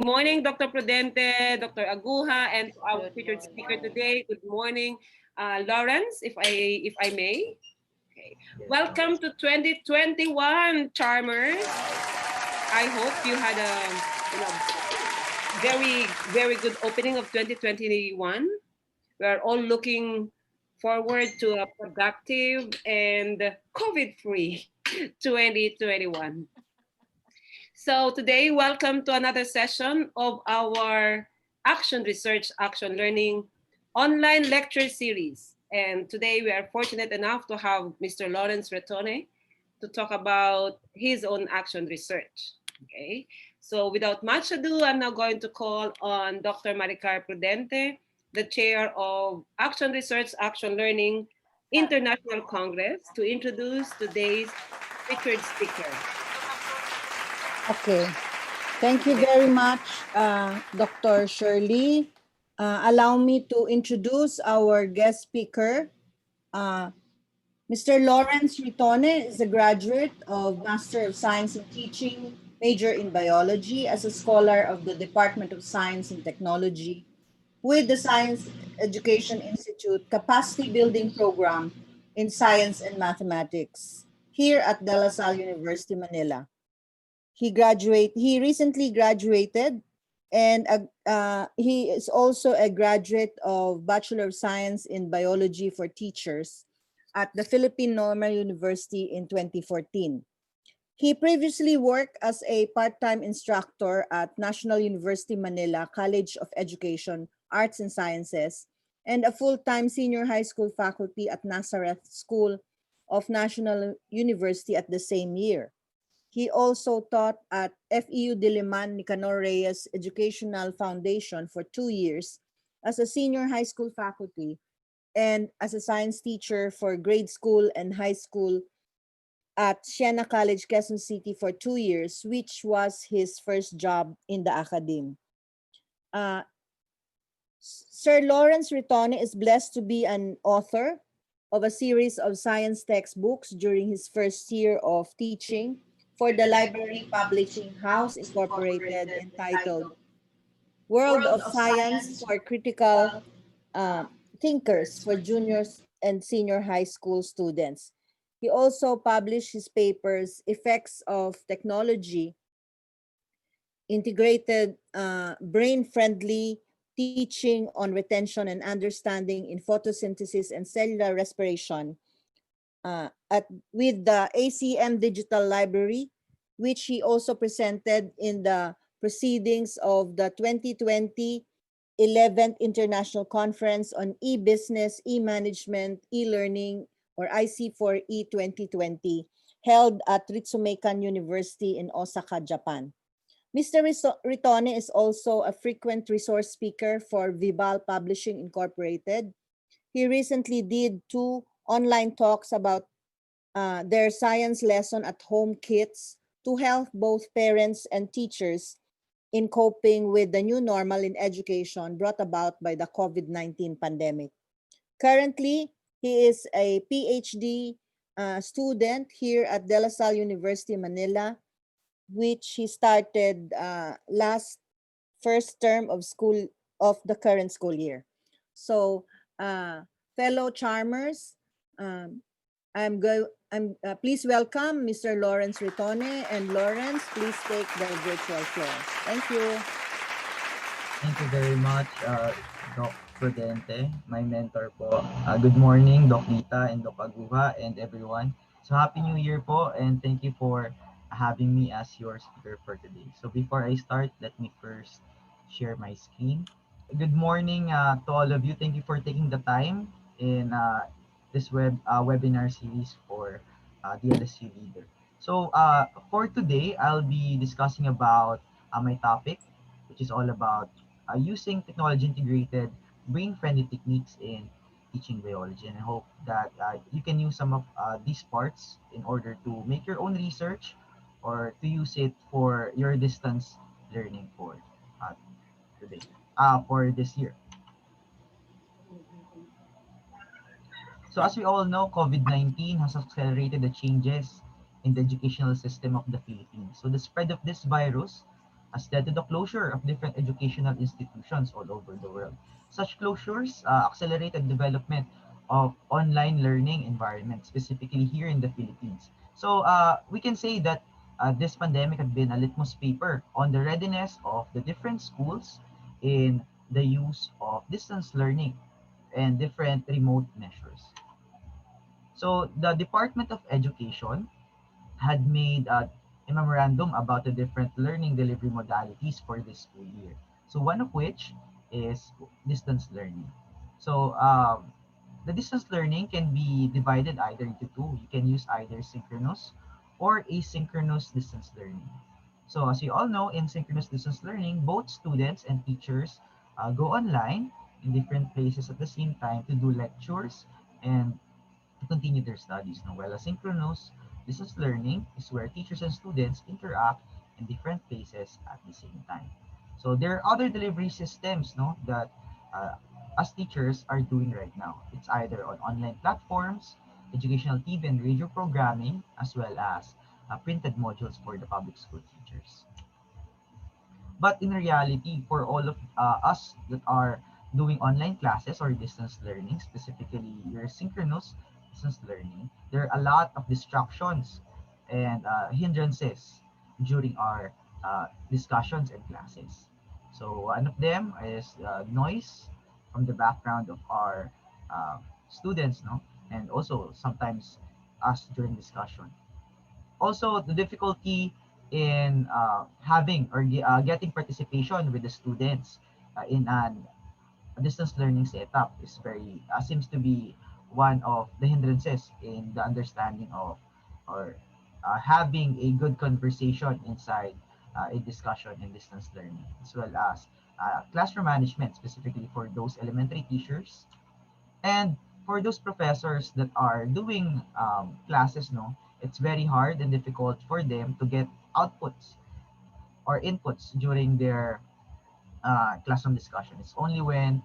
Good morning, Dr. Prudente, Dr. Aguja, and our featured speaker today. Good morning, Lawrence, if I may. Okay. Welcome to 2021, Charmers. I hope you had a very good opening of 2021. We are all looking forward to a productive and COVID-free 2021. So today, welcome to another session of our Action Research, Action Learning online lecture series. And today we are fortunate enough to have Mr. Lawrence Retone to talk about his own action research. Okay, so without much ado, I'm now going to call on Dr. Maricar Prudente, the chair of Action Research, Action Learning International Congress, to introduce today's featured speaker. Okay. Thank you very much, Dr. Shirley. Allow me to introduce our guest speaker. Mr. Lawrence Ritone is a graduate of Master of Science in Teaching, major in biology, as a scholar of the Department of Science and Technology with the Science Education Institute Capacity Building Program in Science and Mathematics here at DLSU University, Manila. He recently graduated, and he is also a graduate of Bachelor of Science in Biology for Teachers at the Philippine Normal University in 2014. He previously worked as a part-time instructor at National University Manila College of Education, Arts and Sciences, and a full-time senior high school faculty at Nazareth School of National University at the same year. He also taught at FEU Diliman Nicanor Reyes Educational Foundation for 2 years as a senior high school faculty and as a science teacher for grade school and high school at Siena College, Quezon City for 2 years, which was his first job in the academe. Sir Lawrence Ritone is blessed to be an author of a series of science textbooks during his first year of teaching for the Library Publishing House Incorporated, entitled World of Science for Critical Thinkers for Juniors and Senior High School Students. He also published his papers, Effects of Technology, Integrated Brain-Friendly Teaching on Retention and Understanding in Photosynthesis and Cellular Respiration, with the ACM Digital Library, which he also presented in the proceedings of the 2020 11th International Conference on E-Business, E-Management, E-Learning, or IC4E 2020, held at Ritsumeikan University in Osaka, Japan. Mr. Ritone is also a frequent resource speaker for Vibal Publishing Incorporated. He recently did 2 online talks about their science lesson at home kits to help both parents and teachers in coping with the new normal in education brought about by the COVID-19 pandemic. Currently, he is a PhD student here at De La Salle University, Manila, which he started last first term of school of the current school year. So, fellow Charmers, please welcome Mr. Lawrence Ritone, and Lawrence, please take the virtual floor. Thank you. Thank you very much, Doc Prudente, my mentor po. Good morning, Doc Lita and Doc Aguja and everyone. So Happy New Year po, and thank you for having me as your speaker for today. So before I start, let me first share my screen. Good morning to all of you. Thank you for taking the time in this webinar series for DLSU Leader. So for today, I'll be discussing about my topic, which is all about using technology-integrated brain-friendly techniques in teaching biology. And I hope that you can use some of these parts in order to make your own research or to use it for your distance learning for today, for this year. So as we all know, COVID-19 has accelerated the changes in the educational system of the Philippines. So the spread of this virus has led to the closure of different educational institutions all over the world. Such closures accelerated development of online learning environments, specifically here in the Philippines. So we can say that this pandemic had been a litmus paper on the readiness of the different schools in the use of distance learning and different remote measures. So the Department of Education had made a memorandum about the different learning delivery modalities for this school year. So one of which is distance learning. So the distance learning can be divided either into two. You can use either synchronous or asynchronous distance learning. So as you all know, in synchronous distance learning, both students and teachers go online in different places at the same time to do lectures and to continue their studies. No? While asynchronous distance learning is where teachers and students interact in different places at the same time. So there are other delivery systems no, that uh, us teachers are doing right now. It's either on online platforms, educational TV and radio programming, as well as printed modules for the public school teachers. But in reality, for all of us that are doing online classes or distance learning, specifically your synchronous distance learning, there are a lot of distractions and hindrances during our discussions and classes. So one of them is noise from the background of our uh, students, no, and also sometimes us during discussion. Also the difficulty in having or getting participation with the students in an a distance learning setup is very seems to be one of the hindrances in the understanding of or having a good conversation inside a discussion in distance learning, as well as classroom management, specifically for those elementary teachers and for those professors that are doing classes, no, it's very hard and difficult for them to get outputs or inputs during their classroom discussion. It's only when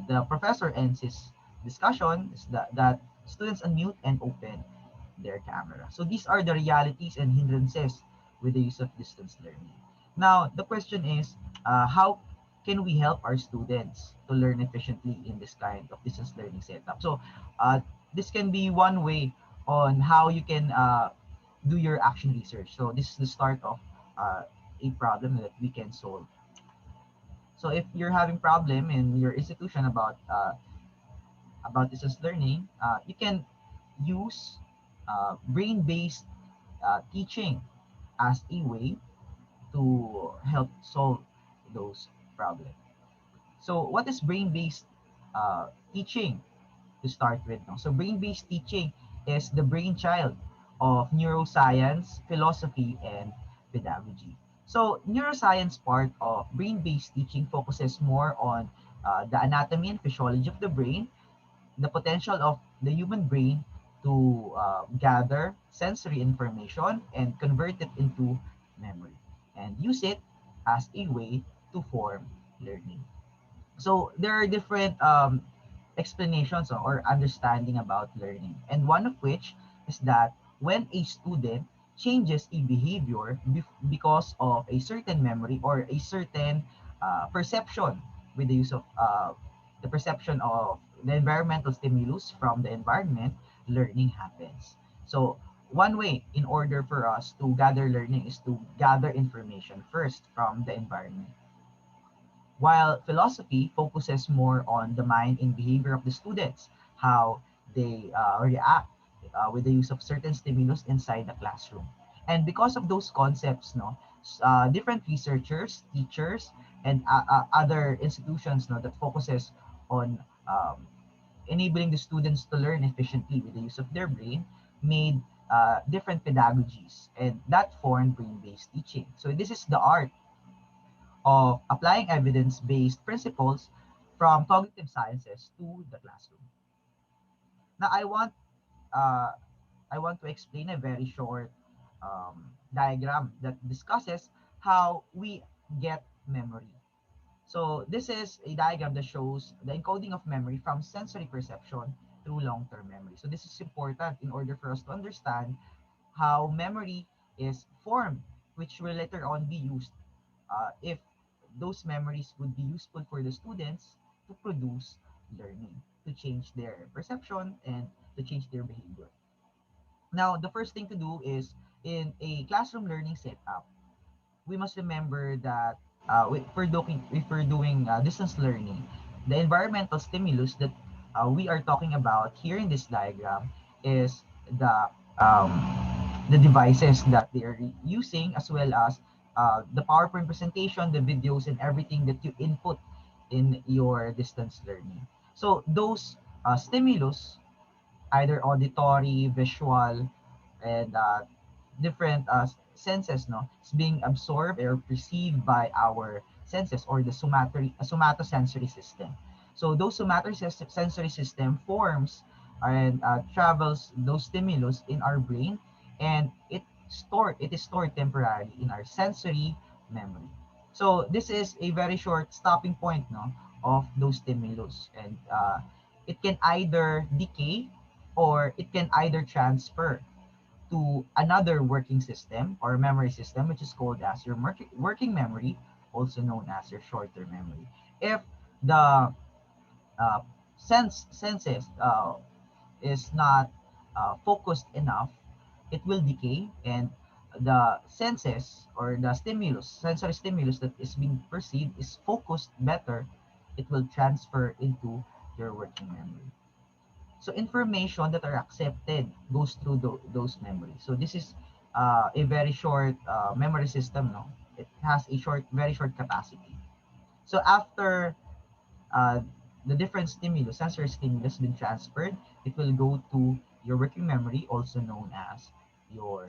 the professor ends his discussion is that students unmute and open their camera. So these are the realities and hindrances with the use of distance learning. Now, the question is, how can we help our students to learn efficiently in this kind of distance learning setup? So this can be one way on how you can do your action research. So this is the start of a problem that we can solve. So if you're having problem in your institution about distance learning, you can use brain-based teaching as a way to help solve those problems. So what is brain-based teaching to start with? No? So brain-based teaching is the brainchild of neuroscience, philosophy, and pedagogy. So neuroscience part of brain-based teaching focuses more on the anatomy and physiology of the brain, the potential of the human brain to gather sensory information and convert it into memory and use it as a way to form learning. So there are different explanations or understanding about learning, and one of which is that when a student changes a behavior because of a certain memory or a certain perception with the use of the perception of the environmental stimulus from the environment, learning happens. So one way in order for us to gather learning is to gather information first from the environment, while philosophy focuses more on the mind and behavior of the students, how they react with the use of certain stimulus inside the classroom. And because of those concepts, no, different researchers, teachers, and other institutions, no, that focuses on enabling the students to learn efficiently with the use of their brain, made different pedagogies, and that formed brain-based teaching. So this is the art of applying evidence-based principles from cognitive sciences to the classroom. Now, uh, I want to explain a very short diagram that discusses how we get memory. So this is a diagram that shows the encoding of memory from sensory perception through long-term memory. So this is important in order for us to understand how memory is formed, which will later on be used if those memories would be useful for the students to produce learning, to change their perception and to change their behavior. Now, the first thing to do is in a classroom learning setup, we must remember that if we're doing distance learning, the environmental stimulus that we are talking about here in this diagram is um, the devices that they are using, as well as the PowerPoint presentation, the videos, and everything that you input in your distance learning. So those stimulus, either auditory, visual, and different senses, no, is being absorbed or perceived by our senses, or the somatosensory system. So those somatosensory system forms and travels those stimulus in our brain, and it is stored temporarily in our sensory memory. So this is a very short stopping point, no, of those stimulus, and it can either decay or it can either transfer to another working system or memory system, which is called as your working memory, also known as your short-term memory. If the uh, senses is not focused enough, it will decay, and the senses or the sensory stimulus that is being perceived is focused better, it will transfer into your working memory. So information that are accepted goes through those memories. So this is a very short memory system. No, it has a very short capacity. So after uh, the different stimulus, sensory stimulus, been transferred, it will go to your working memory, also known as your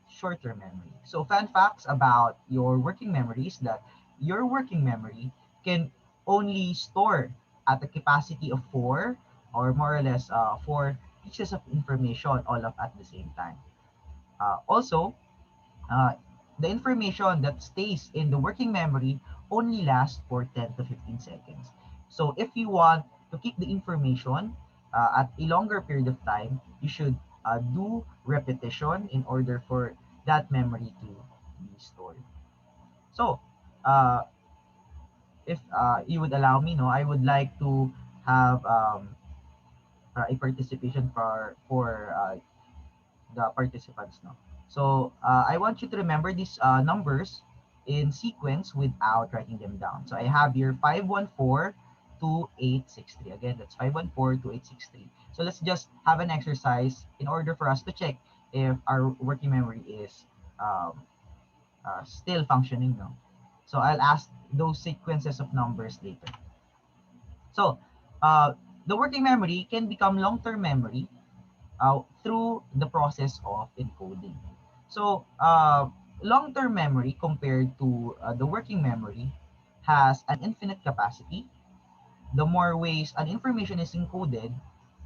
short-term memory. So fun facts about your working memory is that your working memory can only store at a capacity of four, or more or less four pieces of information all up at the same time. Also, uh, the information that stays in the working memory only lasts for 10 to 15 seconds. So if you want to keep the information at a longer period of time, you should do repetition in order for that memory to be stored. So, uh, if you would allow me, no, I would like to have a participation for the participants, no. So I want you to remember these numbers in sequence without writing them down. So I have here 5142863. Again, that's 5142863. So let's just have an exercise in order for us to check if our working memory is um, still functioning, no. So I'll ask those sequences of numbers later. So uh, the working memory can become long-term memory through the process of encoding. So, long-term memory compared to the working memory has an infinite capacity. The more ways an information is encoded,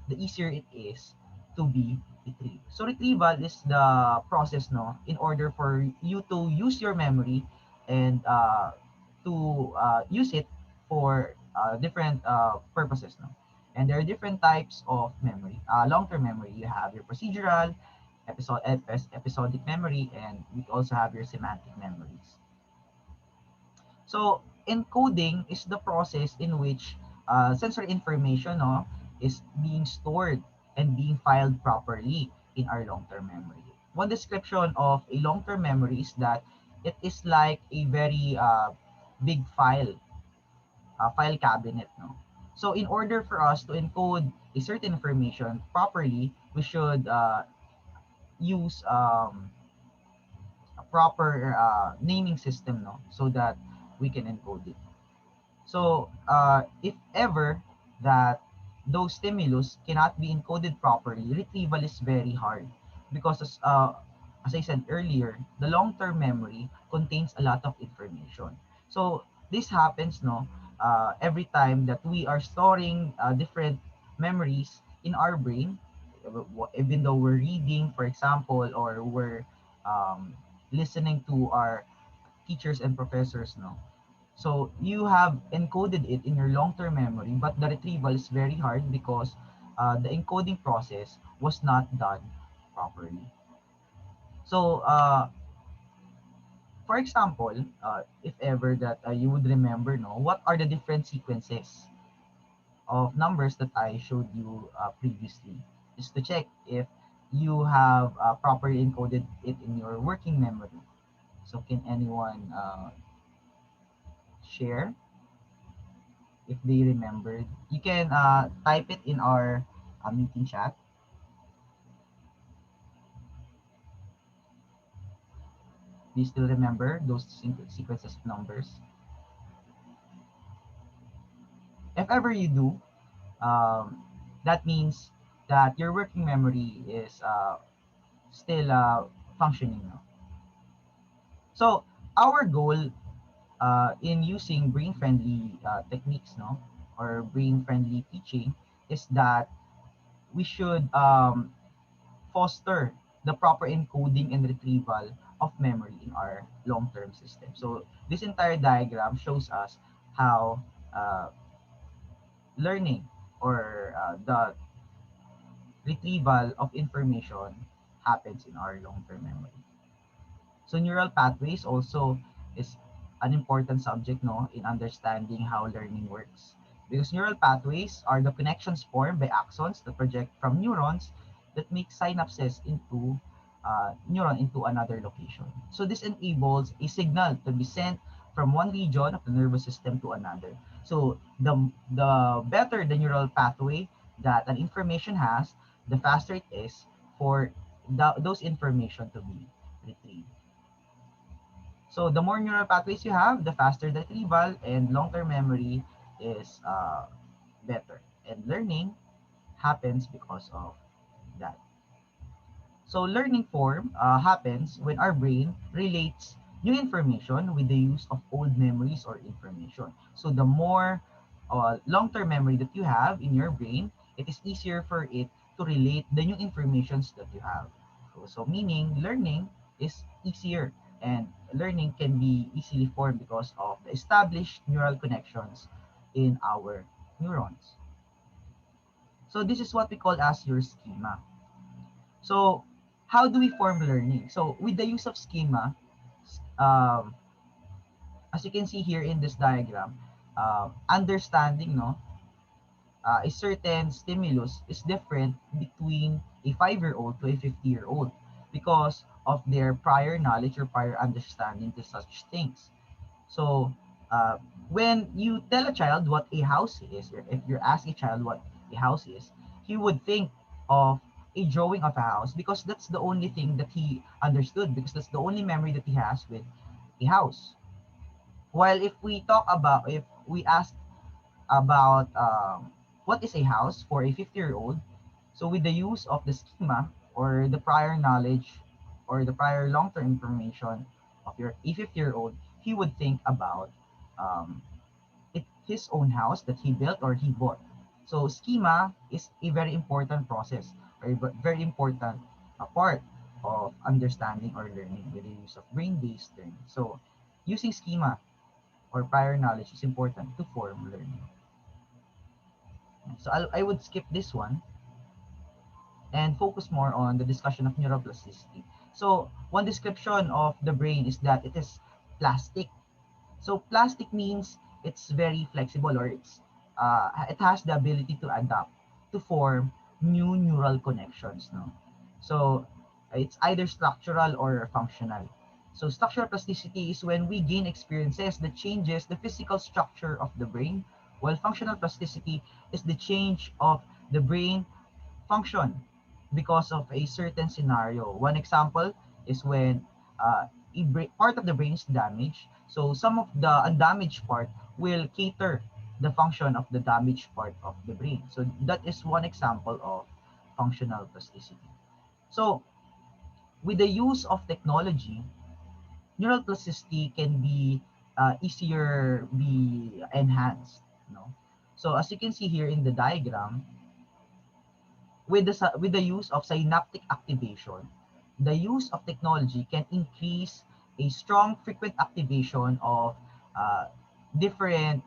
the easier it is to be retrieved. So retrieval is the process, no, in order for you to use your memory and to use it for different purposes, no. And there are different types of memory. Long-term memory, you have your procedural, episodic memory, and we also have your semantic memories. So encoding is the process in which sensory information, no, is being stored and being filed properly in our long-term memory. One description of a long-term memory is that it is like a very big file cabinet. No? So in order for us to encode a certain information properly, we should use a proper naming system, no, so that we can encode it. So, if ever that those stimulus cannot be encoded properly, retrieval is very hard because, as I said earlier, the long-term memory contains a lot of information. So, this happens, no, every time that we are storing different memories in our brain, even though we're reading, for example, or we're um, listening to our teachers and professors, no. So you have encoded it in your long-term memory, but the retrieval is very hard because the encoding process was not done properly. So for example, if ever that you would remember, no, what are the different sequences of numbers that I showed you previously, just to check if you have properly encoded it in your working memory. So can anyone share if they remembered? You can type it in our meeting chat. Do you still remember those sequences of numbers? If ever you do, that means that your working memory is still functioning now. So our goal in using brain-friendly techniques, no, or brain-friendly teaching, is that we should foster the proper encoding and retrieval of memory in our long-term system. So this entire diagram shows us how uh, learning or the retrieval of information happens in our long-term memory. So neural pathways also is an important subject, no, in understanding how learning works. Because neural pathways are the connections formed by axons that project from neurons that make synapses into neuron into another location. So this enables a signal to be sent from one region of the nervous system to another. So the better the neural pathway that an information has, the faster it is for those information to be retrieved. So the more neural pathways you have, the faster the retrieval, and long-term memory is better. And learning happens because of that. So learning form happens when our brain relates new information with the use of old memories or information. So the more long-term memory that you have in your brain, it is easier for it to relate the new informations that you have. So meaning learning is easier, and learning can be easily formed because of the established neural connections in our neurons. So this is what we call as your schema. So how do we form learning? So with the use of schema, um, as you can see here in this diagram, understanding, no, a certain stimulus is different between a 5-year-old to a 50-year-old because of their prior knowledge or prior understanding to such things. So uh, when you tell a child what a house is, or if you ask a child what a house is, he would think of a drawing of a house because that's the only thing that he understood, because that's the only memory that he has with a house. While if we ask about what is a house for a 50-year-old, so with the use of the schema or the prior knowledge or the prior long-term information of your a 50-year-old, he would think about um, his own house that he built or he bought. So schema is a very important process or a very important part of understanding or learning with the use of brain-based learning. So using schema or prior knowledge is important to form learning. So I would skip this one and focus more on the discussion of neuroplasticity. So one description of the brain is that it is plastic. So plastic means it's very flexible, or it has the ability to adapt to form new neural connections. No, so it's either structural or functional. So structural plasticity is when we gain experiences that changes the physical structure of the brain, while functional plasticity is the change of the brain function because of a certain scenario. One example is when part of the brain is damaged. So some of the undamaged part will cater the function of the damaged part of the brain. So that is one example of functional plasticity. So with the use of technology, neural plasticity can be easier be enhanced. You know? So as you can see here in the diagram, with the use of synaptic activation, the use of technology can increase a strong frequent activation of uh, different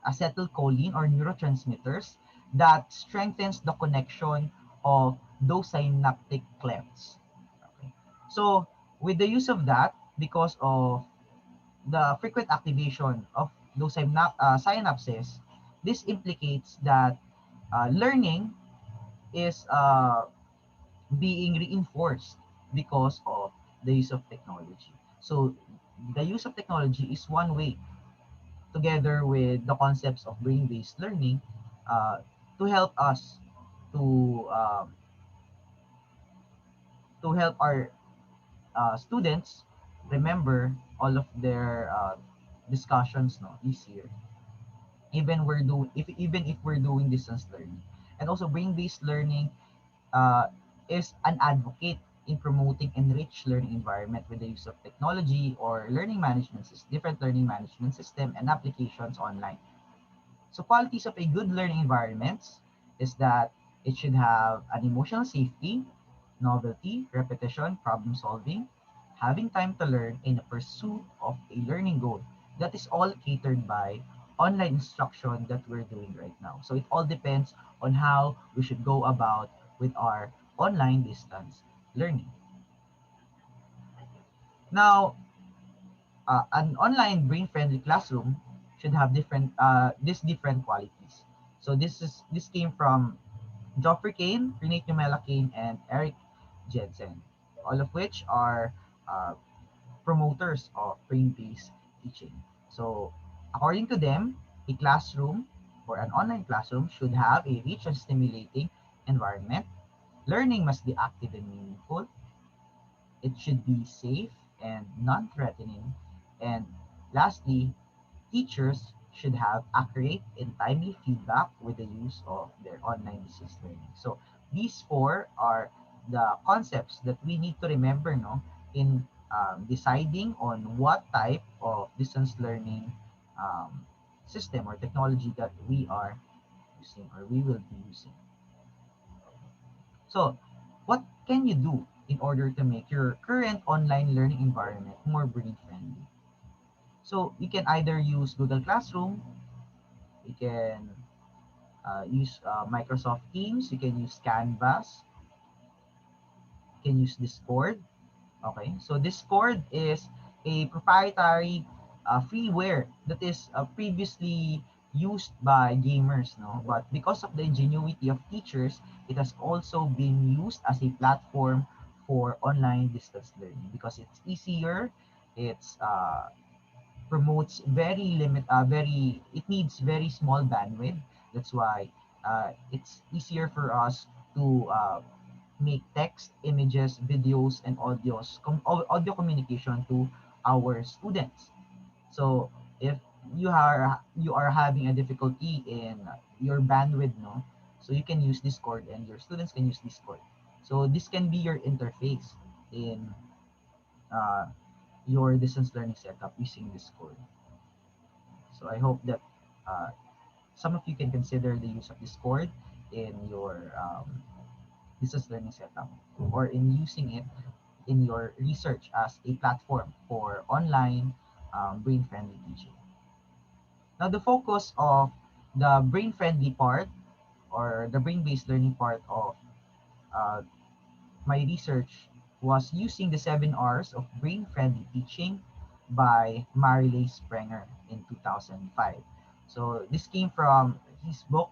acetylcholine or neurotransmitters that strengthens the connection of those synaptic clefts. Okay. So With the use of that, because of the frequent activation of those synapses, this implicates that learning is being reinforced because of the use of technology. So the use of technology is one way, together with the concepts of brain-based learning, uh, to help us to um, to help our students remember all of their discussions, no, easier, even if we're doing distance learning. And also brain-based learning uh, is an advocate in promoting enriched learning environment with the use of technology or different learning management system and applications online. So qualities of a good learning environment is that it should have an emotional safety, novelty, repetition, problem solving, having time to learn in the pursuit of a learning goal. That is all catered by online instruction that we're doing right now. So it all depends on how we should go about with our online distance learning. Now, an online brain-friendly classroom should have different qualities. So this came from Geoffrey Kane, Renate Numela Kane, and Eric Jensen, all of which are uh, promoters of brain-based teaching. So according to them, a classroom or an online classroom should have a rich and stimulating environment. Learning must be active and meaningful. It should be safe and non-threatening. And lastly, teachers should have accurate and timely feedback with the use of their online distance learning. So these four are the concepts that we need to remember, no, in deciding on what type of distance learning um, system or technology that we are using or we will be using. So what can you do in order to make your current online learning environment more brain friendly? So you can either use Google Classroom, you can use Microsoft Teams, you can use Canvas, you can use Discord. Okay, so Discord is a proprietary freeware that is previously used by gamers, no? But because of the ingenuity of teachers, it has also been used as a platform for online distance learning because it's easier, it's promotes very it needs very small bandwidth. That's why it's easier for us to make text, images, videos, and audio communication to our students. So if you are having a difficulty in your bandwidth, no, so you can use Discord and your students can use Discord. So this can be your interface in uh, your distance learning setup using Discord. So I hope that uh, some of you can consider the use of Discord in your distance learning setup or in using it in your research as a platform for online brain-friendly teaching. Now, the focus of the brain-friendly part or the brain-based learning part of uh, my research was using the 7 R's of brain-friendly teaching by Marilei Sprenger in 2005. So this came from his book.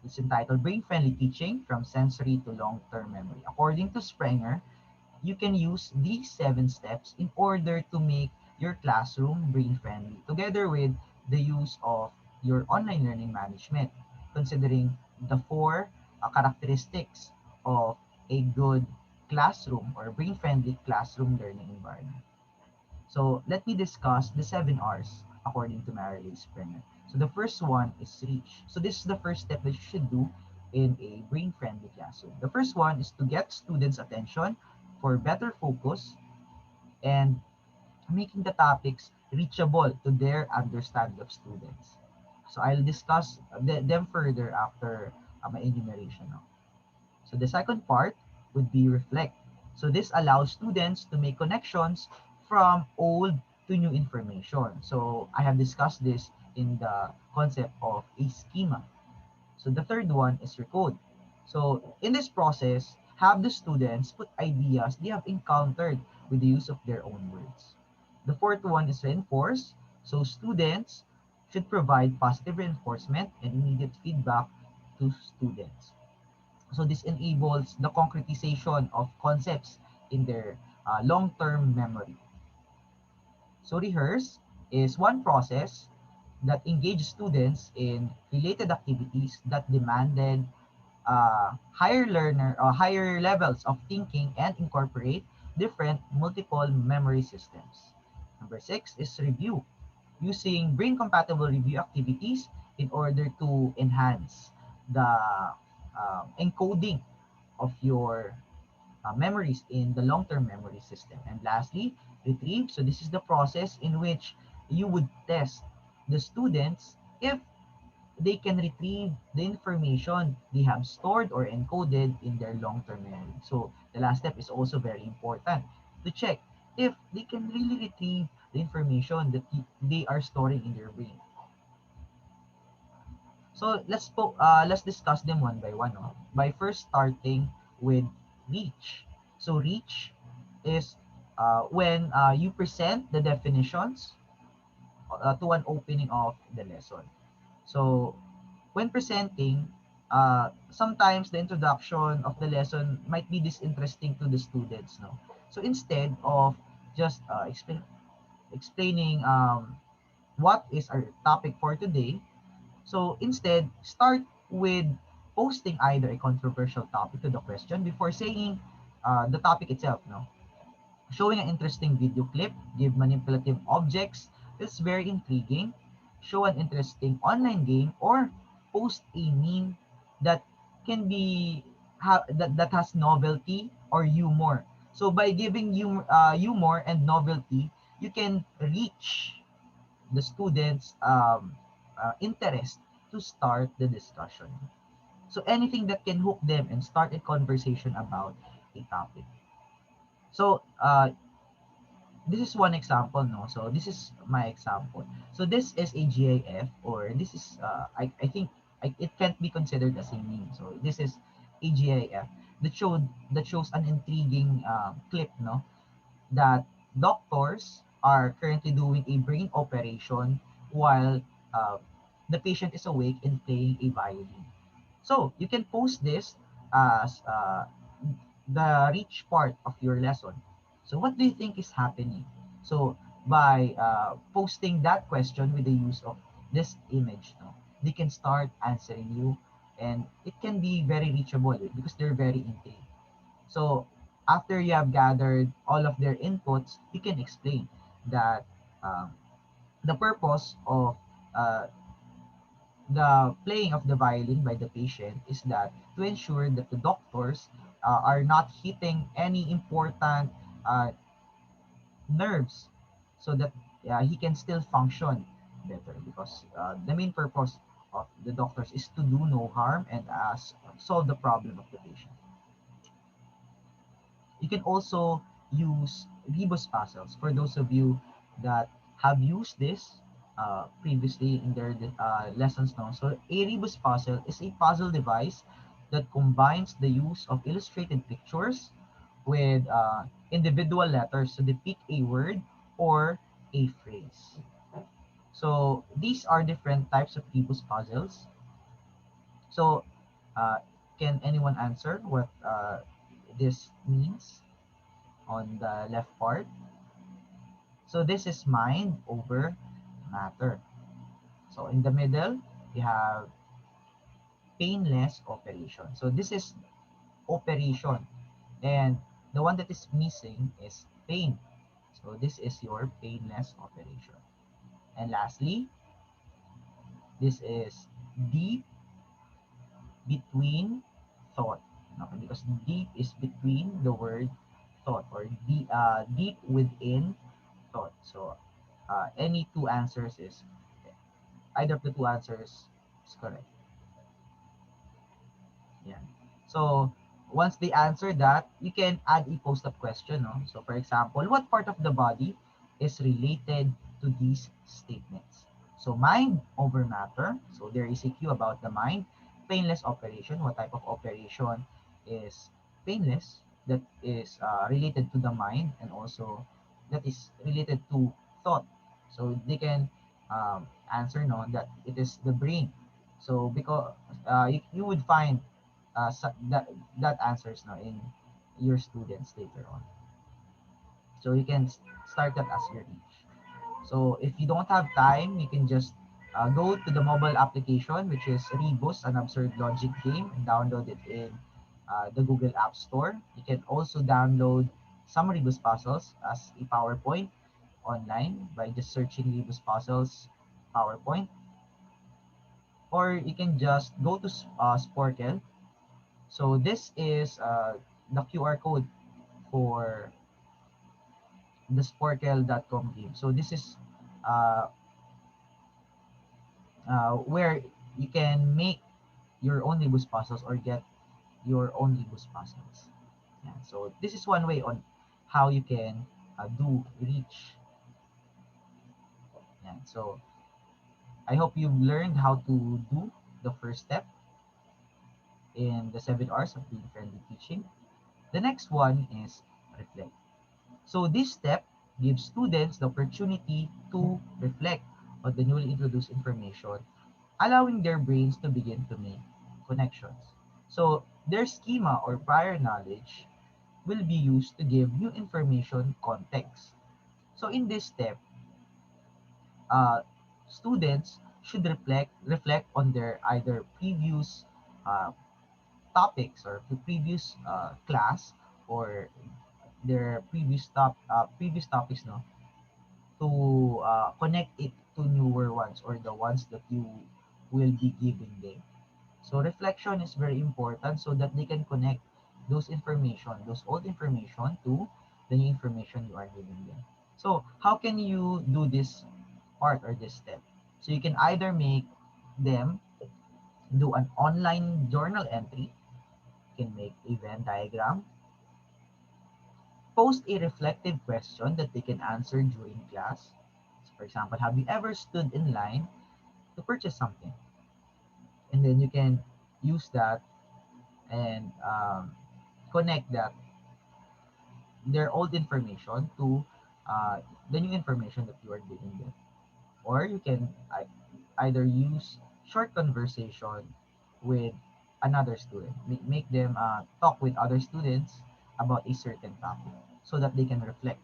It's entitled Brain-Friendly Teaching from Sensory to Long-Term Memory. According to Sprenger, you can use these 7 steps in order to make your classroom brain-friendly, together with the use of your online learning management, considering the four characteristics of a good classroom or brain-friendly classroom learning environment. So let me discuss the 7 R's according to Marilyn Springer. So the first one is reach. So this is the first step that you should do in a brain-friendly classroom. The first one is to get students' attention for better focus and making the topics reachable to their understanding of students. So I'll discuss them further after my enumeration now. So the second part would be reflect. So this allows students to make connections from old to new information. So I have discussed this in the concept of a schema. So the third one is recode. So in this process, have the students put ideas they have encountered with the use of their own words. The fourth one is reinforce. So students should provide positive reinforcement and immediate feedback to students. So this enables the concretization of concepts in their long-term memory. So rehearse is one process that engages students in related activities that demanded higher levels of thinking and incorporate different multiple memory systems. Number six is review, using brain compatible review activities in order to enhance the encoding of your memories in the long-term memory system. And lastly, retrieve. So this is the process in which you would test the students if they can retrieve the information they have stored or encoded in their long-term memory. So the last step is also very important to check if they can really retrieve the information that they are storing in their brain. So let's discuss them one by one. No? By first starting with reach. So reach is when you present the definitions to an opening of the lesson. So when presenting, sometimes the introduction of the lesson might be disinteresting to the students. No, so instead of just explaining what is our topic for today, so instead start with posting either a controversial topic to the question before saying the topic itself. No, showing an interesting video clip, give manipulative objects is very intriguing, show an interesting online game, or post a meme that can be that has novelty or humor. So by giving humor and novelty, you can reach the students' interest to start the discussion. So anything that can hook them and start a conversation about a topic. So this is one example, no? So this is my example. So this is a GIF, or this is I think it can't be considered as a meme. So this is a GIF that shows an intriguing clip, no? That doctors are currently doing a brain operation while uh, the patient is awake and playing a violin. So you can post this as the rich part of your lesson. So what do you think is happening? So by posting that question with the use of this image, no, they can start answering you, and it can be very reachable because they're very intrigued. So after you have gathered all of their inputs, you can explain that um, the purpose of uh, the playing of the violin by the patient is that to ensure that the doctors are not hitting any important uh, nerves, so that he can still function better, because the main purpose of the doctors is to do no harm and solve the problem of the patient. You can also use rebus puzzles for those of you that have used this previously in their lessons now. So a rebus puzzle is a puzzle device that combines the use of illustrated pictures with individual letters to depict a word or a phrase. So these are different types of rebus puzzles. So uh, can anyone answer what this means? On the left part. So this is mind over matter. So in the middle, you have painless operation. So this is operation, and the one that is missing is pain. So this is your painless operation. And lastly, this is deep between thought. Okay, because deep is between the word thought, or deep within thought. So any two answers is either of the two answers is correct. Yeah. So once they answer that, you can add a post-up question. No? So for example, what part of the body is related to these statements? So mind over matter. So there is a cue about the mind. Painless operation. What type of operation is painless? that is related to the mind, and also that is related to thought. So they can answer no that it is the brain. So because you would find that answers no in your students later on. So you can start that as your age. So if you don't have time, you can just go to the mobile application, which is Rebus, an absurd logic game, and download it in the Google App Store. You can also download some Rebus puzzles as a PowerPoint online by just searching Rebus puzzles PowerPoint, or you can just go to Sporkel. So this is the QR code for the sporkel.com game. So this is uh, where you can make your own Libus puzzles or get your own Libus puzzles. Yeah, so this is one way on how you can do reach. Yeah, so I hope you've learned how to do the first step in the 7 hours of being friendly teaching. The next one is reflect. So this step gives students the opportunity to reflect on the newly introduced information, allowing their brains to begin to make connections. So their schema or prior knowledge will be used to give new information context. So in this step, uh, students should reflect on their either previous uh, topics or the previous class, or their previous topics, no, to connect it to newer ones or the ones that you will be giving them. So reflection is very important so that they can connect those old information to the new information you are giving them. So how can you do this part or this step? So you can either make them do an online journal entry, you can make a Venn diagram, post a reflective question that they can answer during class. So for example, have you ever stood in line to purchase something? And then you can use that and connect that their old information to uh, the new information that you are giving them. Or you can either use short conversation with another student. Make them talk with other students about a certain topic so that they can reflect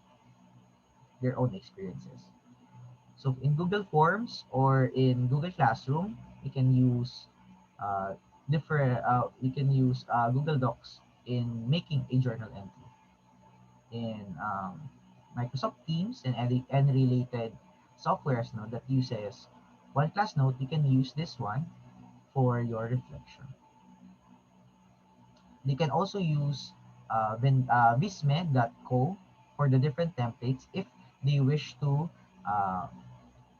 their own experiences. So in Google Forms or in Google Classroom, you can use you can use Google Docs in making a journal entry. In Microsoft Teams and any related softwares, no, that uses one class note, you can use this one for your reflection. They can also use visme.co for the different templates if they wish to uh,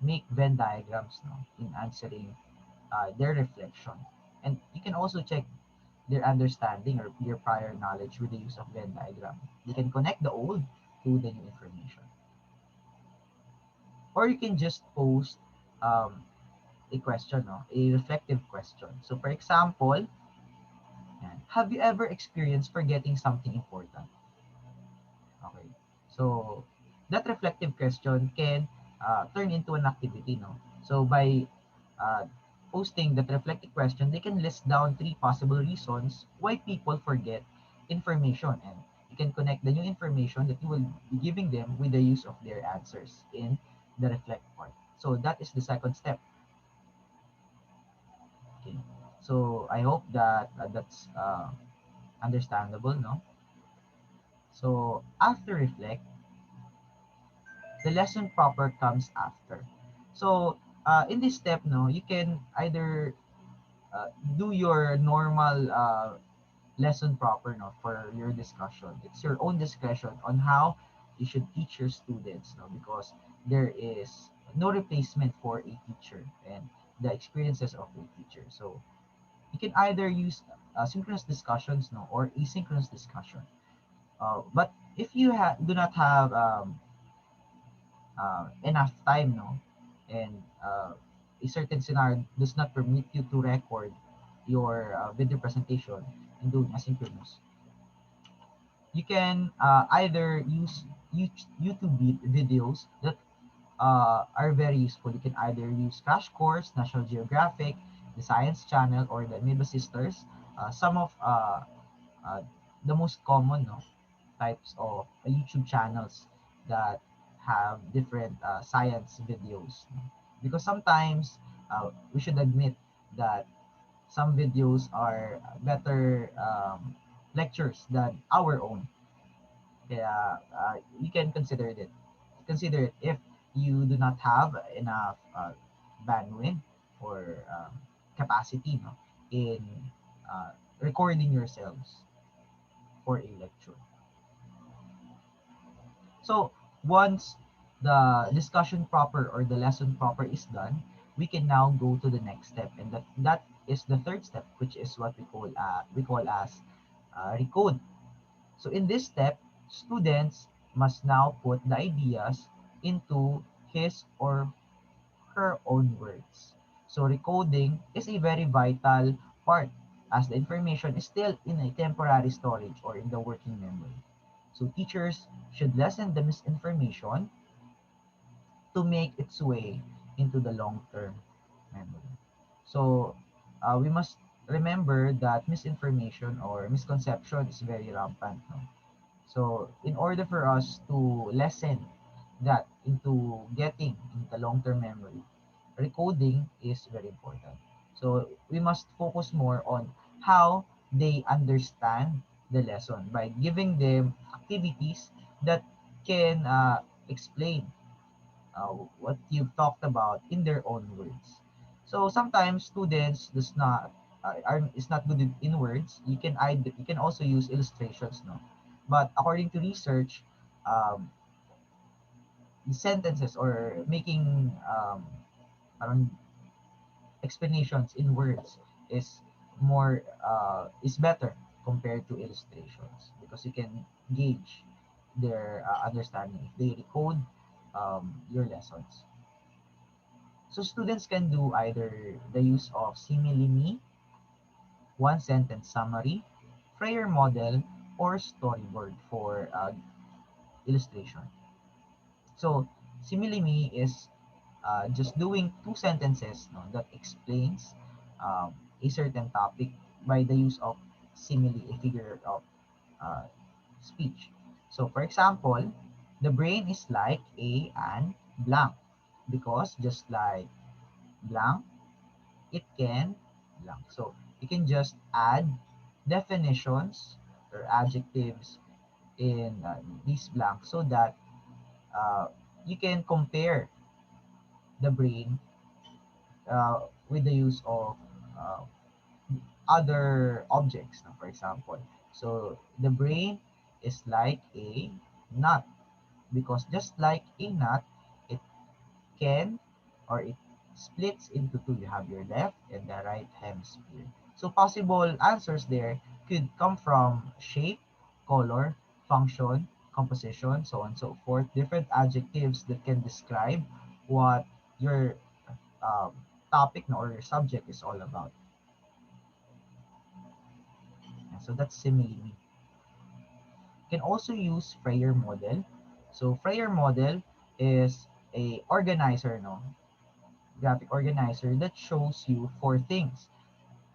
make Venn diagrams, no, in answering their reflection. And you can also check their understanding or their prior knowledge with the use of Venn diagram. They can connect the old to the new information. Or you can just post um, a question, no? A reflective question. So for example, have you ever experienced forgetting something important? Okay. So that reflective question can turn into an activity, no? So by uh, posting that reflective question, they can list down 3 possible reasons why people forget information, and you can connect the new information that you will be giving them with the use of their answers in the reflect part. So that is the second step. Okay. So I hope that that's understandable, no? So after reflect, the lesson proper comes after. So in this step, no, you can either do your normal lesson proper, no, for your discussion. It's your own discretion on how you should teach your students, no, because there is no replacement for a teacher and the experiences of a teacher. So you can either use synchronous discussions, no, or asynchronous discussion. But if you do not have enough time, no, and a certain scenario does not permit you to record your video presentation and doing asynchronous, You can either use YouTube videos that are very useful. You can either use Crash Course, National Geographic, the Science Channel, or the Amoeba Sisters. Some of uh, the most common, no, types of YouTube channels that have different science videos. No? Because sometimes we should admit that some videos are better lectures than our own. Kaya you can consider it if you do not have enough bandwidth or capacity, no, in uh, recording yourselves for a lecture. So once the discussion proper or the lesson proper is done, we can now go to the next step, and that is the third step, which is what we call as recode. So in this step, students must now put the ideas into his or her own words. So recoding is a very vital part, as the information is still in a temporary storage or in the working memory. So teachers should lessen the misinformation to make its way into the long-term memory. So we must remember that misinformation or misconception is very rampant. No? So in order for us to lessen that into getting into long-term memory, recoding is very important. So we must focus more on how they understand the lesson by giving them activities that can explain what you've talked about in their own words. So sometimes students does not are is not good in words. You can also use illustrations, no. But according to research, um, the sentences or making parang explanations in words is is better compared to illustrations because you can gauge their understanding if they decode your lessons. So students can do either the use of simile, one sentence summary, Freyer model, or storyboard for illustration. So simile is just doing two sentences, no, that explains a certain topic by the use of simile, a figure of uh, speech. So for example, the brain is like an blank because just like blank, it can blank. So you can just add definitions or adjectives in these blanks so that uh, you can compare the brain with the use of uh, other objects, no, for example. So the brain is like a nut because just like a nut, it can or it splits into two. You have your left and the right hemisphere. So possible answers there could come from shape, color, function, composition, so on and so forth. Different adjectives that can describe what your um, topic, no, or your subject is all about. And so that's simile. You can also use Freyer model. So Freyer model is a organizer, no, graphic organizer that shows you four things.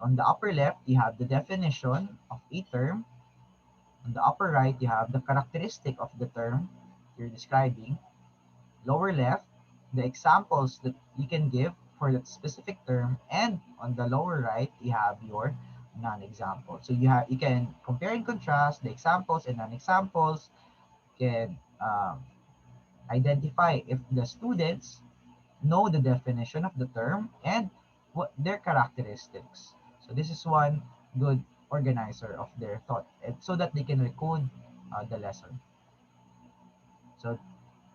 On the upper left, you have the definition of a term. On the upper right, you have the characteristic of the term you're describing. Lower left, the examples that you can give for that specific term. And on the lower right, you have your non-example. So you can compare and contrast the examples and non-examples, can identify if the students know the definition of the term and what their characteristics. So this is one good organizer of their thought, and so that they can recode the lesson. So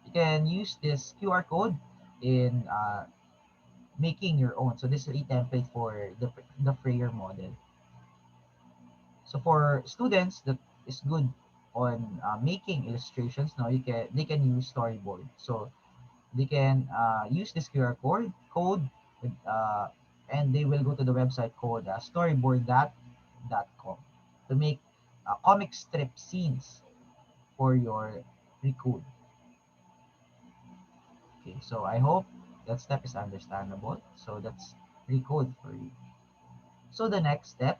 you can use this QR code in making your own. So this is a template for the Freyer model. So for students that is good on making illustrations, now they can use storyboard. So they can use this QR code and they will go to the website called storyboard.com to make comic strip scenes for your recode. Okay, so I hope that step is understandable. So that's recode for you. So the next step,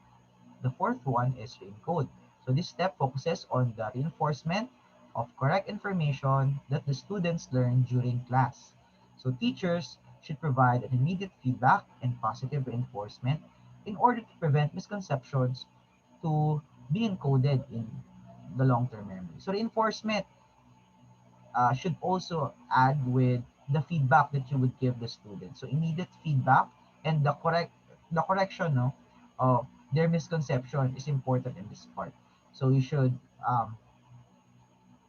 the fourth one, is reencode. So this step focuses on the reinforcement of correct information that the students learn during class. So teachers should provide an immediate feedback and positive reinforcement in order to prevent misconceptions to be encoded in the long-term memory. So reinforcement should also add with the feedback that you would give the student. So immediate feedback and the correction, no, of their misconception is important in this part. So you should um,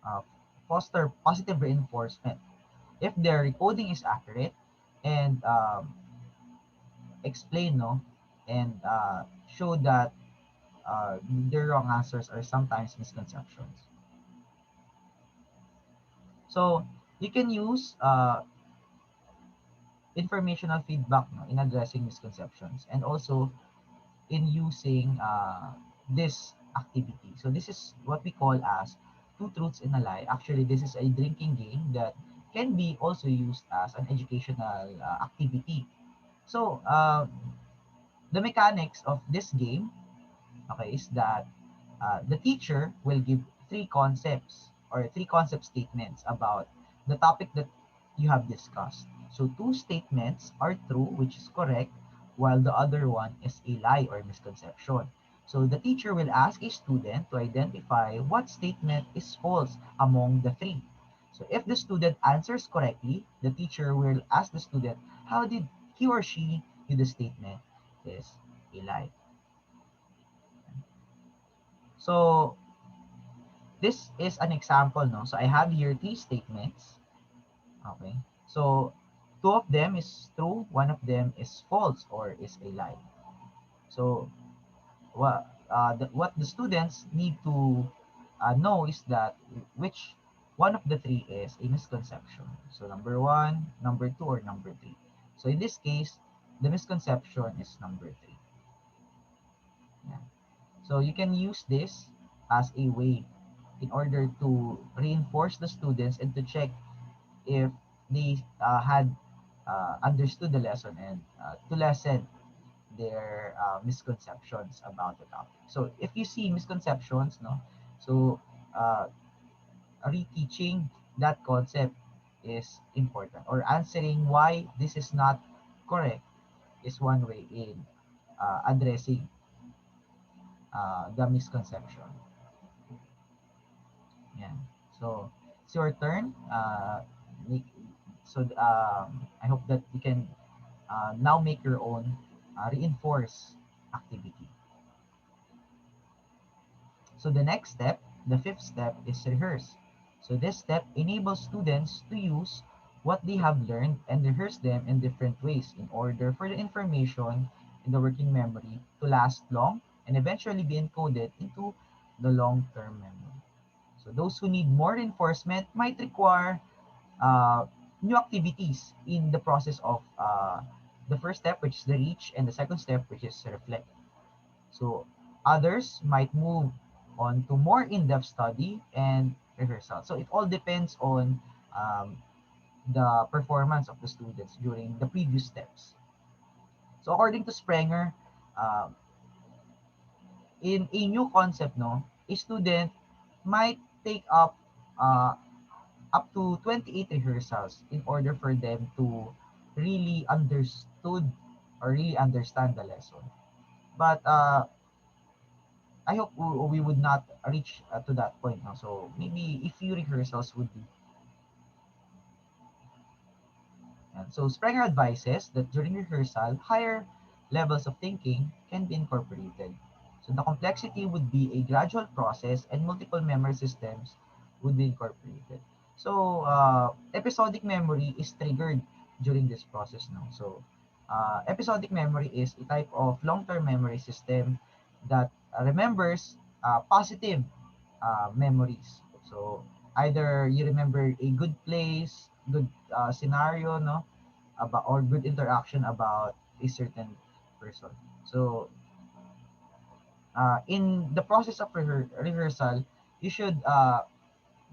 uh, foster positive reinforcement. If their recoding is accurate and explain, no, and show that their wrong answers are sometimes misconceptions. So you can use informational feedback, no, in addressing misconceptions and also in using this activity. So this is what we call as two truths and a lie. Actually, this is a drinking game that can be also used as an educational activity. So the mechanics of this game, okay, is that the teacher will give three concepts or three concept statements about the topic that you have discussed. So two statements are true, which is correct, while the other one is a lie or misconception. So the teacher will ask a student to identify what statement is false among the three. So if the student answers correctly, the teacher will ask the student how did he or she do the statement is a lie. So this is an example, no? So I have here three statements. Okay. So two of them is true, one of them is false or is a lie. So what the students need to know is that which one of the three is a misconception. So number one, number two, or number three. So in this case, the misconception is number three. Yeah. So you can use this as a way in order to reinforce the students and to check if they had understood the lesson and to lessen their misconceptions about the topic. So if you see misconceptions, no, so uh, reteaching that concept is important, or answering why this is not correct is one way in addressing the misconception. Yeah. So it's your turn. So I hope that you can now make your own reinforce activity. So the next step, the fifth step, is rehearse. So this step enables students to use what they have learned and rehearse them in different ways in order for the information in the working memory to last long and eventually be encoded into the long-term memory. So those who need more reinforcement might require uh, new activities in the process of the first step, which is the reach, and the second step, which is reflect. So others might move on to more in-depth study and rehearsal. So it all depends on um, the performance of the students during the previous steps. So according to Sprenger, uh, in a new concept, no, a student might take up to 28 rehearsals in order for them to really understood or really understand the lesson. But I hope we would not reach to that point now. So maybe a few rehearsals would be. And so Sprenger advises that during rehearsal, higher levels of thinking can be incorporated. So the complexity would be a gradual process and multiple memory systems would be incorporated. So episodic memory is triggered during this process now. So episodic memory is a type of long-term memory system that remembers positive memories. So either you remember a good place, good scenario, no, about or good interaction about a certain person. So in the process of rehearsal, you should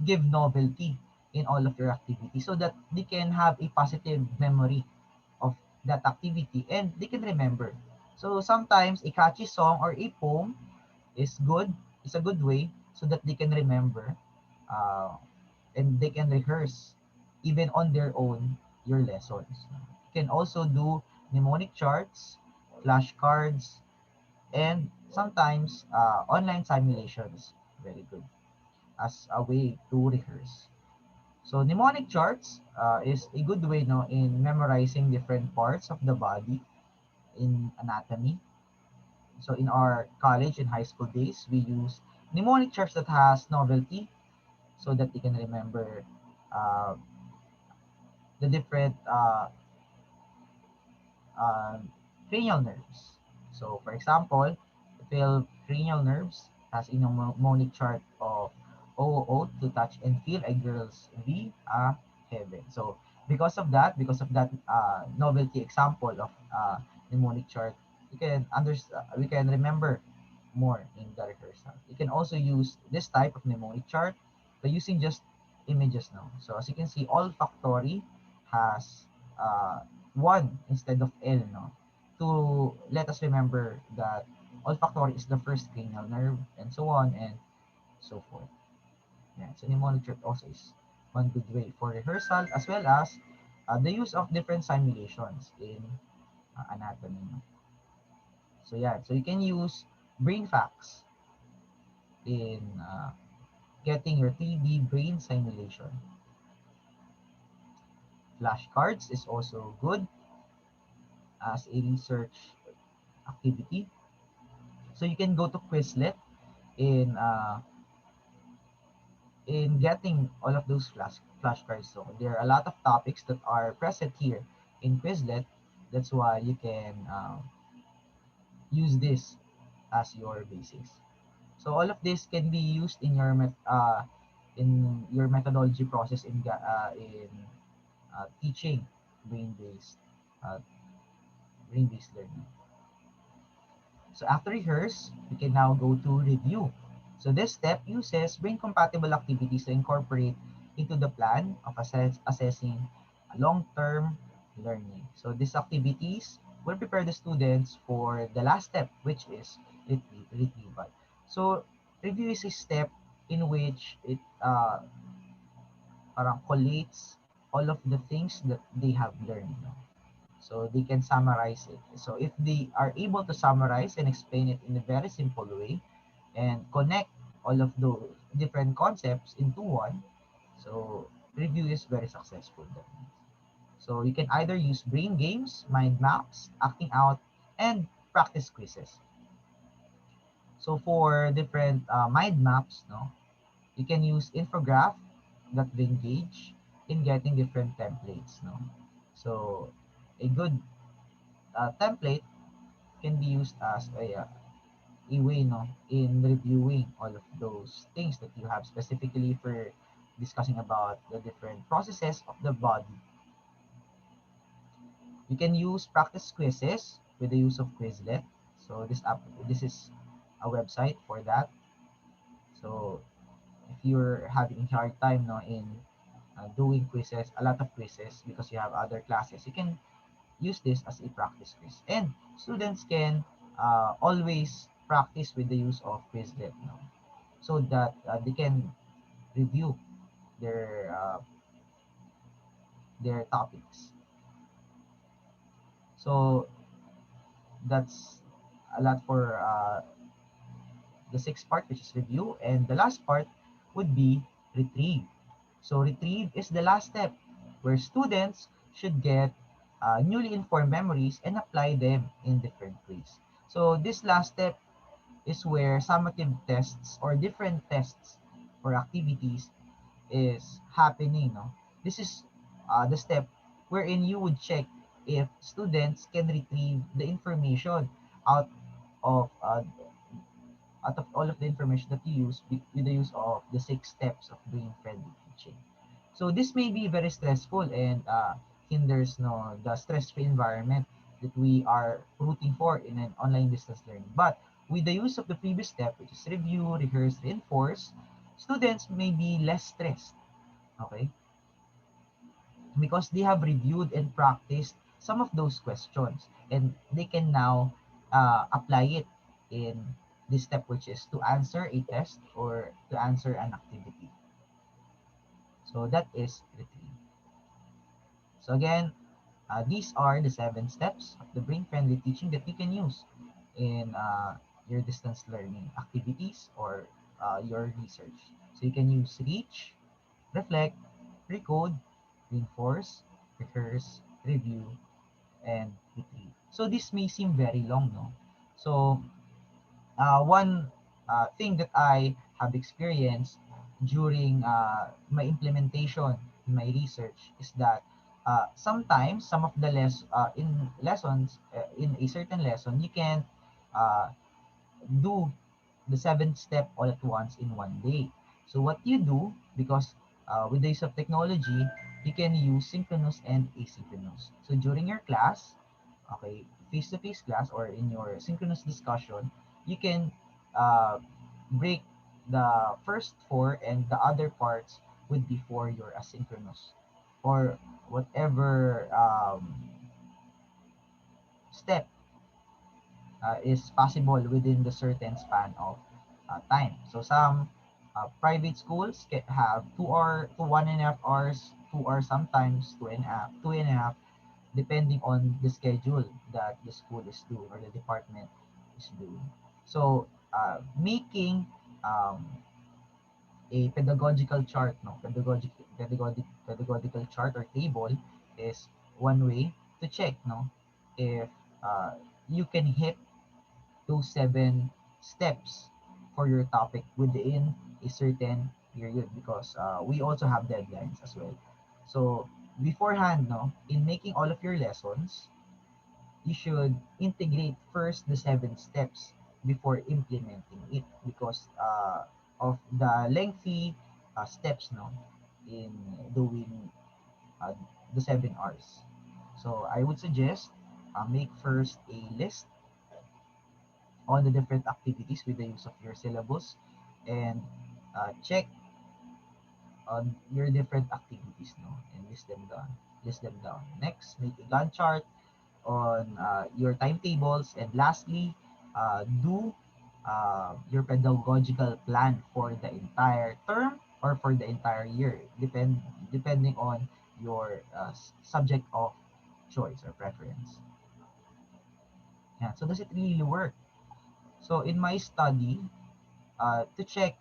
give novelty in all of your activities so that they can have a positive memory of that activity and they can remember. So sometimes a catchy song or a poem is good, is a good way so that they can remember uh, and they can rehearse even on their own your lessons. You can also do mnemonic charts, flashcards, and sometimes online simulations. Very good as a way to rehearse. So mnemonic charts is a good way no in memorizing different parts of the body in anatomy. So in our college and high school days, we use mnemonic charts that has novelty so that you can remember uh, the different uh, cranial nerves. So, for example, the cranial nerves has a mnemonic chart of OOO to touch and feel a girl's V a heaven. So, because of that novelty example of mnemonic chart, we can remember more in the rehearsal. You can also use this type of mnemonic chart by using just images now. So, as you can see, olfactory has one instead of L, no? To let us remember that olfactory is the first cranial nerve, and so on and so forth. Yeah, so mnemonic also is one good way for rehearsal as well as the use of different simulations in anatomy. No? So yeah, so you can use brain facts in getting your 3D brain simulation. Flashcards is also good as a research activity. So you can go to Quizlet in getting all of those flashcards. So there are a lot of topics that are present here in Quizlet. That's why you can use this as your basis. So all of this can be used in your methodology process in teaching brain-based uh, brain-based learning. So after rehearse, we can now go to review. So this step uses brain-compatible activities to incorporate into the plan of assessing long-term learning. So these activities will prepare the students for the last step, which is retrieval. So review is a step in which it parang collates all of the things that they have learned. No? So they can summarize it. So if they are able to summarize and explain it in a very simple way and connect all of those different concepts into one, so review is very successful. That means. So you can either use brain games, mind maps, acting out, and practice quizzes. So for different mind maps, no, you can use infograph that they engage in getting different templates. No, so a good template can be used as a way no, in reviewing all of those things that you have specifically for discussing about the different processes of the body. You can use practice quizzes with the use of Quizlet. So this is a website for that. So if you're having a hard time no, in doing quizzes, a lot of quizzes because you have other classes, you can use this as a practice quiz. And students can always practice with the use of Quizlet no? So that they can review their uh, their topics. So that's a lot for the sixth part, which is review. And the last part would be retrieve. So retrieve is the last step where students should get newly informed memories and apply them in different ways. So this last step is where summative tests or different tests or activities is happening. No? This is the step wherein you would check if students can retrieve the information out of all of the information that you use with the use of the 6 steps of brain-friendly teaching. So this may be very stressful and hinders no the stress-free environment that we are rooting for in an online distance learning. But with the use of the previous step, which is review, rehearse, reinforce, students may be less stressed, okay, because they have reviewed and practiced some of those questions, and they can now apply it in this step, which is to answer a test or to answer an activity. So that is retrieve. So again, these are the 7 steps of the brain-friendly teaching that you can use in your distance learning activities or your research. So you can use reach, reflect, recode, reinforce, rehearse, review, and retrieve. So this may seem very long, no? So one thing that I have experienced during my implementation in my research is that sometimes some of the in lessons in a certain lesson you can uh, do the 7th step all at once in one day. So what you do, because with the use of technology, you can use synchronous and asynchronous. So during your class, okay, face-to-face class or in your synchronous discussion, you can uh, break the first four and the other parts would be for your asynchronous or whatever step is possible within the certain span of time. So some private schools can have 2 or 1.5 hours, 2 hours sometimes, two and a half, depending on the schedule that the school is doing or the department is doing. So making um, a pedagogical chart, no, pedagogical chart or table is one way to check, no, if uh, you can hit those 7 steps for your topic within a certain period, because we also have deadlines as well. So beforehand, no, in making all of your lessons, you should integrate first the 7 steps before implementing it, because of the lengthy steps, no, in doing uh, the 7 R's. So I would suggest make first a list on the different activities with the use of your syllabus, and check on your different activities, no, and list them down. Next, make a Gantt chart on your timetables, and lastly, do your pedagogical plan for the entire term or for the entire year, depending on your subject of choice or preference. Yeah, so does it really work? So in my study, to check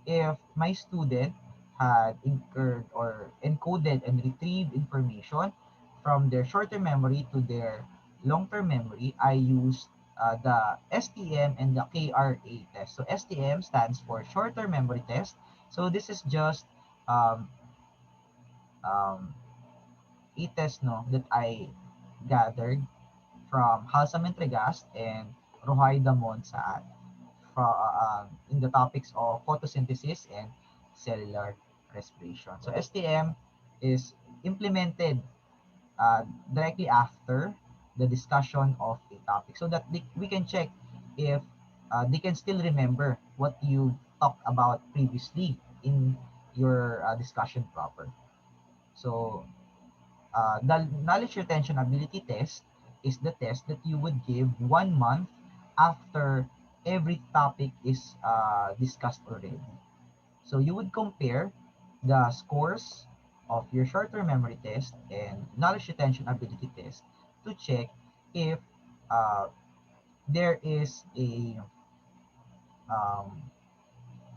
if my student had incurred or encoded and retrieved information from their short-term memory to their long-term memory, I used the STM and the KRA test. So STM stands for short-term memory test. So this is just um, um, a test, no, that I gathered from Halsam Entregas and Rohay Damon Saad in the topics of photosynthesis and cellular respiration. So STM is implemented directly after the discussion of a topic, so that we can check if they can still remember what you talked about previously in your discussion proper. So the knowledge retention ability test is the test that you would give 1 month after every topic is discussed already. So you would compare the scores of your short-term memory test and knowledge retention ability test to check if uh, there is a um,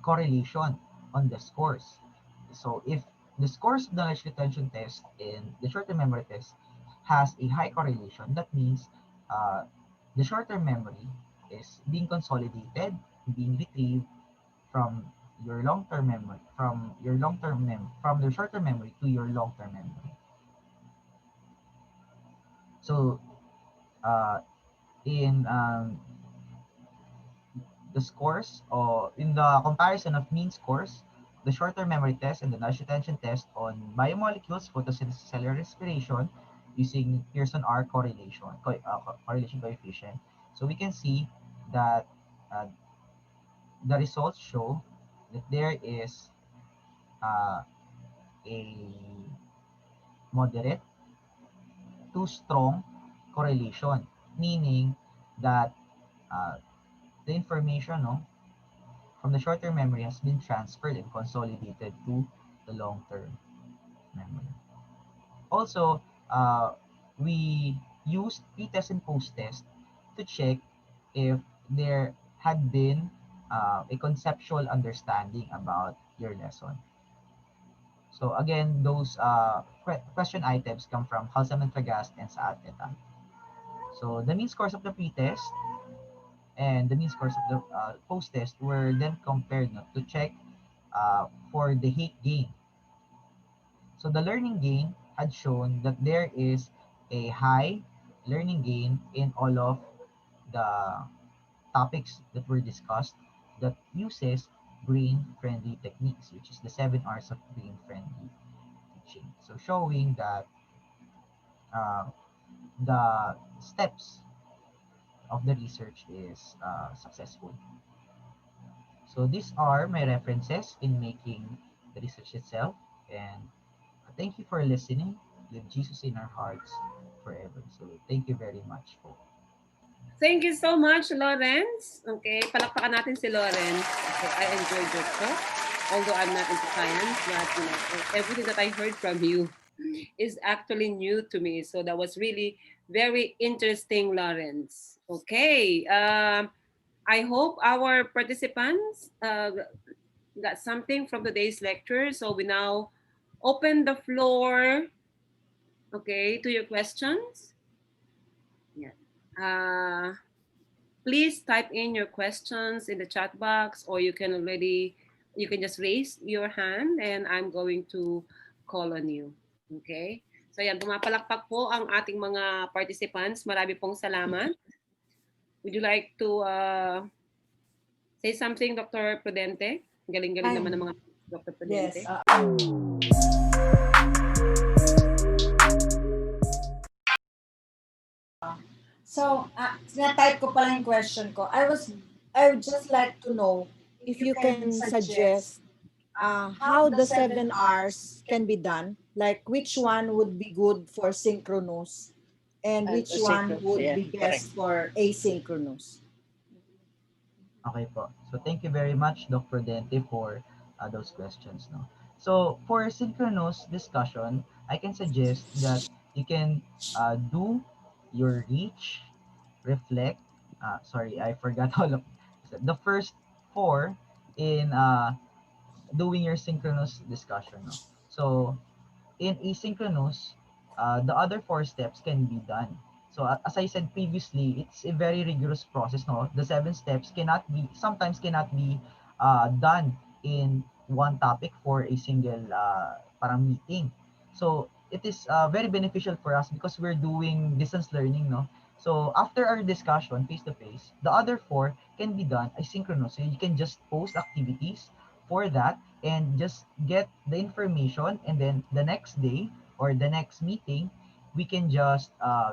correlation on the scores. So if the scores of the knowledge retention test and the short-term memory test has a high correlation, that means uh, the short-term memory is being consolidated, being retrieved from your long-term memory, from the short-term memory to your long-term memory. So in the scores, or in the comparison of mean scores, the short-term memory test and the knowledge retention test on biomolecules, photosynthesis, cellular respiration, using Pearson R correlation coefficient. So we can see that uh, the results show that there is uh, a moderate to strong correlation, meaning that uh, the information, no, from the short-term memory has been transferred and consolidated to the long-term memory. Also, we used pre-test and post-test to check if there had been a conceptual understanding about your lesson. So again, those question items come from Halsam and Tragast and Saat et al. So the mean scores of the pre-test and the mean scores of the post-test were then compared, no, to check for the hate gain. So the learning gain had shown that there is a high learning gain in all of the topics that were discussed that uses brain-friendly techniques, which is the 7 R's of brain-friendly teaching. So showing that uh, the steps of the research is successful. So these are my references in making the research itself. And thank you for listening. With Jesus in our hearts forever. So thank you very much po. Thank you so much, Lawrence. Okay, palakpakan natin si Lawrence. Okay, I enjoyed your talk. Although I'm not into science, but everything that I heard from you is actually new to me. So that was really very interesting, Lawrence. Okay, I hope our participants got something from today's lecture. So we now open the floor, okay, to your questions. Yeah. Please type in your questions in the chat box, or you can just raise your hand and I'm going to call on you. Okay? So yan, pumapalakpak po ang ating mga participants. Marami pong salamat. Would you like to say something, Dr. Prudente? Galing-galing naman ng Fine. mga Dr. Yes. Prudente. So, type ko pala yung question ko. I would just like to know if you can suggest how the 7 R's can be done. Like which one would be good for synchronous and which one would be best for asynchronous. Okay po. So thank you very much, Doc Prudente, for those questions. No. So for synchronous discussion, I can suggest that you can do your reach, reflect. Sorry, I forgot all of the first four in doing your synchronous discussion. No. So in asynchronous, the other four steps can be done. So as I said previously, it's a very rigorous process. No, the 7 steps sometimes cannot be done in one topic for a single parang meeting. So it is very beneficial for us because we're doing distance learning. No, so after our discussion face to face, the other four can be done asynchronous. So you can just post activities for that and just get the information, and then the next day or the next meeting we can just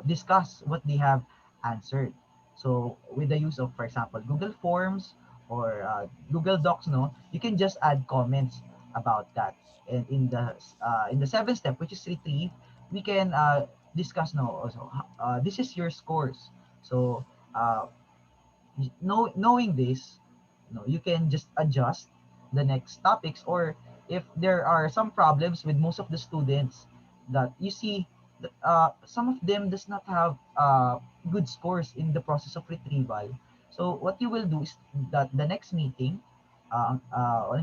discuss what they have answered. So with the use of, for example, Google Forms or Google Docs, no, you can just add comments about that. And in the 7th step, which is retrieve, we can discuss, no, also this is your scores. So uh, knowing this, you can just adjust the next topics, or if there are some problems with most of the students that you see that some of them does not have good scores in the process of retrieval. So what you will do is that the next meeting, ang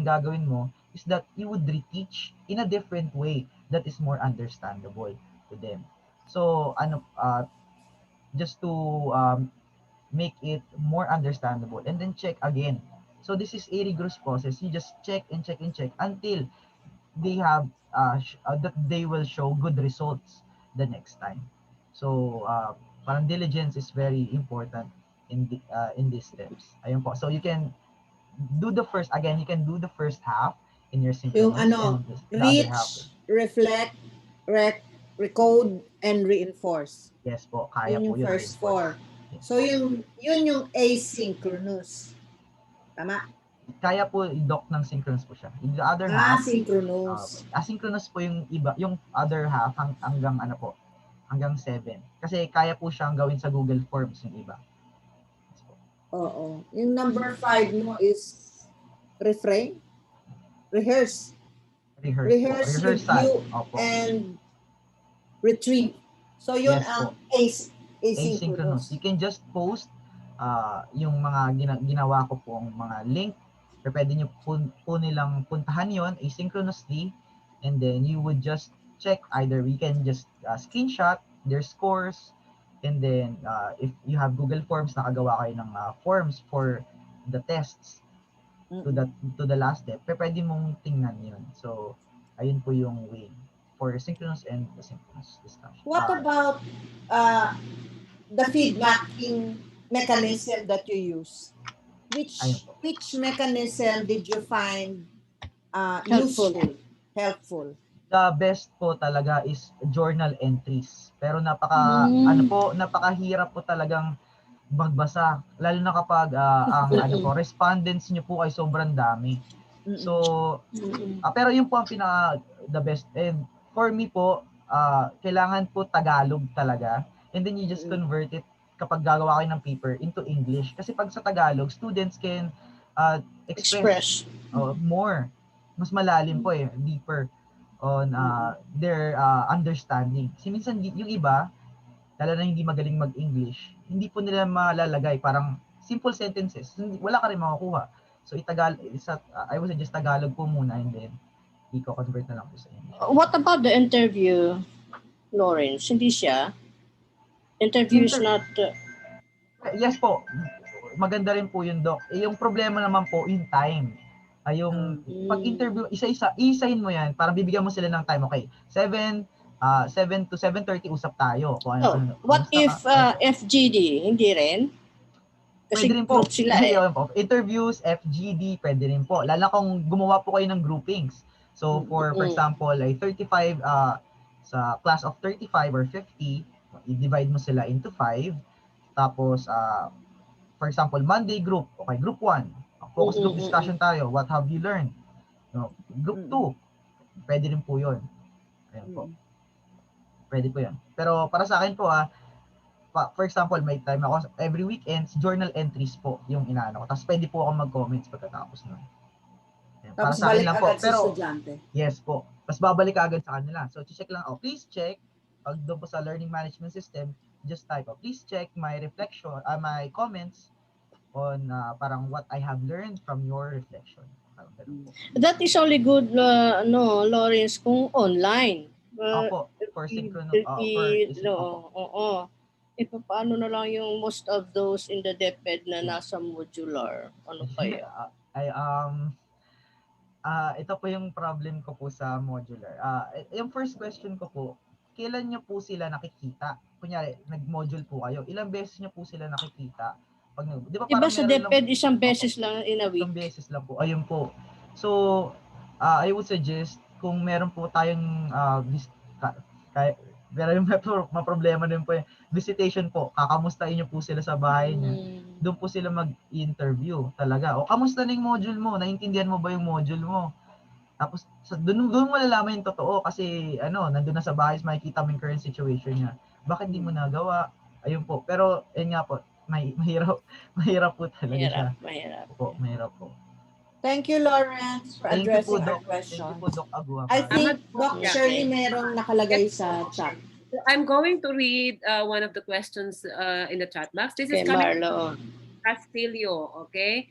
gagawin mo is that you would reteach in a different way that is more understandable to them. So just to make it more understandable, and then check again. So this is a rigorous process. You just check and check and check until they have that they will show good results the next time. So parang diligence is very important in these steps. Ayun po. So you can do the first, again, you can do the first half in your Yung synchronous, and the other half. reach, reflect, recode, and reinforce. Yes po, kaya Yun po yung yun, first reinforce. four. So yun yung asynchronous. Tama? kaya po i-dock ng synchronous po siya. In the other half, Synchronous. asynchronous po yung iba, yung other half hanggang ano po, hanggang 7. Kasi kaya po siyang gawin sa Google Forms yung iba. Yes po. Oo. Yung number 5 mo is refrain? Rehearse. Rehearse po. Rehearse, Rehearsal. review, Opo. and retrieve. So, yun Yes po. ang Asynchronous. You asynchronous. can just post yung mga ginawa ko pong mga link. Pero pwede nyo po nilang puntahan yon asynchronously, and then you would just check, either we can just screenshot their scores, and then if you have Google Forms, nakagawa kayo ng forms for the tests to the last step, pero pwede mong tingnan yun. So, ayun po yung way for synchronous and asynchronous discussion. What about the feedbacking mechanism that you use? Ayun po. Which mechanism did you find Helpful. helpful? The best po talaga is journal entries. Pero napakahirap po talagang magbasa, lalo na kapag ang respondents niyo po ay sobrang dami. So, pero yun po ang the best. And for me po, kailangan po Tagalog talaga. And then you just convert it kapag gagawa kayo ng paper into English. Kasi pag sa Tagalog, students can express more. Mas malalim po deeper on their understanding. Kasi minsan yung iba, lalo na hindi magaling mag-English, hindi po nila malalagay, parang simple sentences, wala ka rin makukuha. So I would suggest Tagalog po muna, and then i-convert na lang po sa English. What about the interview, Lawrence? Hindi siya? Interview is not... Yes po, maganda rin po yun, Doc. Yung problema naman po, yung time. Yung pag-interview, isa-isahin mo yan, parang bibigyan mo sila ng time. Okay, 7 to 7:30 usap tayo. What if FGD? Hindi rin? Kasi pwede rin po. group sila Interviews, FGD, pwede rin po. Lalo kung gumawa po kayo ng groupings. So, for example, like 35, sa class of 35 or 50, i-divide mo sila into 5. Tapos, for example, Monday group. Okay, group 1. Focus group discussion tayo. What have you learned? No, group 2. Pwede rin po yun. Ayan po. Pwede po yun. Pero para sa akin po, for example, may time ako, every weekends, journal entries po yung inaano ko. Tapos pwede po ako mag-comments pagkatapos nun. Para sa akin lang po. Pero, yes po. Tapos babalik agad sa kanila. So, check lang, please check. Pag doon po sa learning management system, just type, please check my reflection, my comments on parang what I have learned from your reflection. That is only good, Lawrence, kung online. Opo, for synchronous. Paano na lang yung most of those in the DepEd na nasa modular? Ano kaya? Ito po yung problem ko po sa modular. Yung first question ko po, kailan nyo po sila nakikita? Kunyari, nag-module po kayo. Ilang beses nyo po sila nakikita? Di ba diba sa DepEd, isang beses lang in a week? Isang beses lang po. Ayun po. So, I would suggest, kung meron po tayong pero yung problema din po yung visitation po, kakamustahin nyo po sila sa bahay niya. Doon po sila mag-interview talaga. O, kamusta na yung module mo? Naintindihan mo ba yung module mo? Tapos, doon mo malalaman yung totoo kasi, nandun na sa bahay, makikita mo yung current situation niya. Bakit di mo nagawa? Ayun po. Pero, yun nga po, mahirap po talaga siya. Mahirap po. Thank you, Lawrence, for addressing our question. Thank you po, Doc Agua. I think Doc Shirley merong nakalagay sa chat. I'm going to read one of the questions in the chat box. This is coming from Castillo, okay?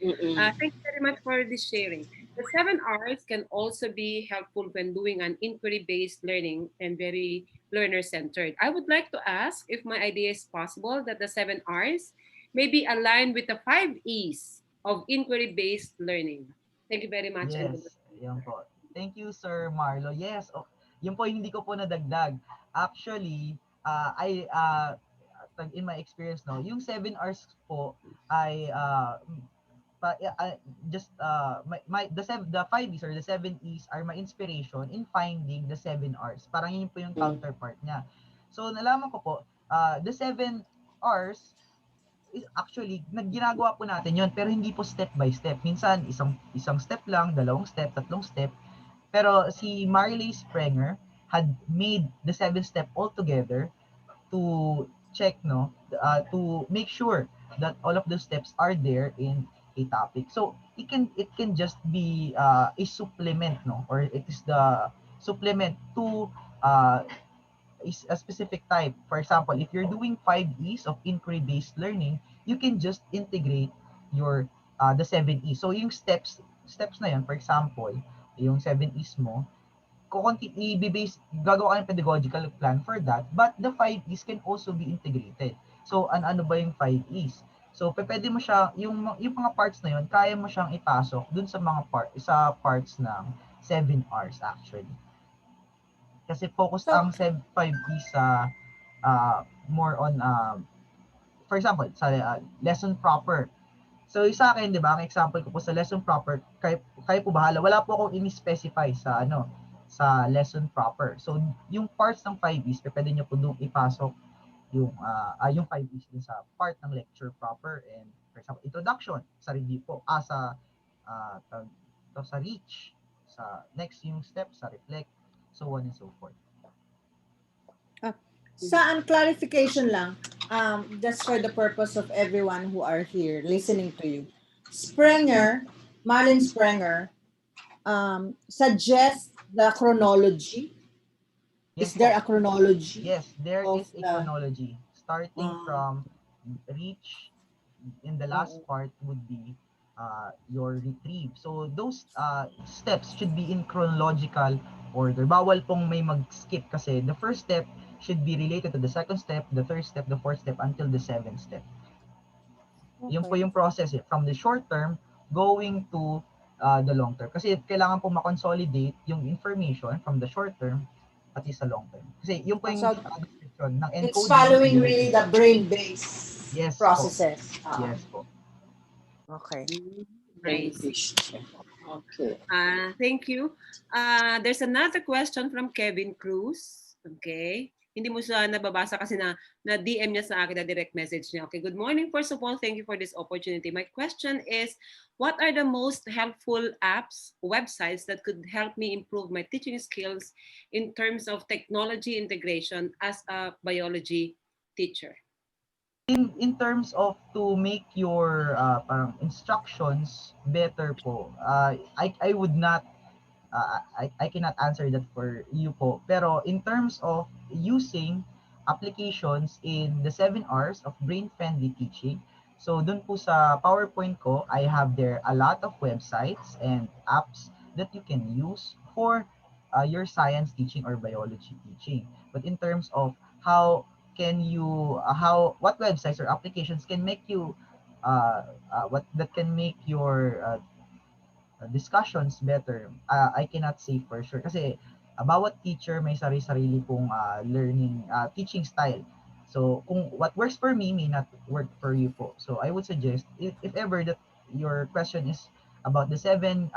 Thank you very much for this sharing. The 7 R's can also be helpful when doing an inquiry-based learning and very learner-centered. I would like to ask if my idea is possible that the 7 R's may be aligned with the 5 E's of inquiry-based learning. Thank you very much. Yes, yan po. Thank you, Sir Marlo. Yes, yun po hindi ko po nadagdag. Actually, in my experience, yung 7 R's po ay the 5 E's or the 7 E's are my inspiration in finding the 7 R's. Parang yun po yung counterpart niya. So, nalaman ko po, the 7 R's actually, ginagawa po natin yon pero hindi po step by step. Minsan, isang step lang, dalawang step, tatlong step. Pero si Marley Sprenger had made the 7 step all together to check, no, to make sure that all of those steps are there in a topic. So it can just be a supplement, no, or it is the supplement to uh, is a specific type. For example, if you're doing 5 E's of inquiry-based learning, you can just integrate your the 7 E. So yung steps na yan, for example, yung 7 E's mo, i-base, gagawa ka ng pedagogical plan for that, but the 5 E's can also be integrated. So, ano ba yung 5 E's? So, pwede mo siya, yung mga parts na yun, kaya mo siyang ipasok dun sa sa parts ng 7 R's actually. Kasi focused So, ang 5E's sa more on, for example, sa lesson proper. So, sa akin, di ba, ang example ko po sa lesson proper, kayo po bahala. Wala po akong ini-specify sa sa lesson proper. So, yung parts ng 5E's, pwede nyo po doon ipasok yung 5E's din sa part ng lecture proper and, for example, introduction sa review po, sa reach, sa next yung step, sa reflect, so on and so forth. saan clarification lang, just for the purpose of everyone who are here listening to you. Marlin Sprenger, suggests the chronology. Yes Is there po. a chronology? Yes, there of is a the- chronology. Starting from reach, in the last part would be your retrieve. So those steps should be in chronological order. Bawal pong may mag-skip kasi the first step should be related to the second step, the third step, the fourth step, until the seventh step. Yun po yung process from the short term going to the long term. Kasi kailangan po ma-consolidate yung information from the short term pati sa long term. Kasi yung po yung So, description ng encoding. it's following really the brain-based Yes processes. Po. Yes po. Okay. Nice. Okay. Thank you. There's another question from Kevin Cruz. Okay. Hindi mo siya nababasa kasi na DM niya sa akin, na direct message niya. Okay, good morning. First of all, thank you for this opportunity. My question is, what are the most helpful apps, websites that could help me improve my teaching skills in terms of technology integration as a biology teacher? In terms of to make your parang instructions better po, I would not I cannot answer that for you po. Pero in terms of using applications in the 7 R's of brain-friendly teaching, so dun po sa PowerPoint ko, I have there a lot of websites and apps that you can use for your science teaching or biology teaching. But in terms of how can you, what websites or applications can make you, what that can make your discussions better, I cannot say for sure kasi bawat teacher may sarili-sarili pong learning teaching style. So kung what works for me may not work for you po. So I would suggest if ever that your question is about the 7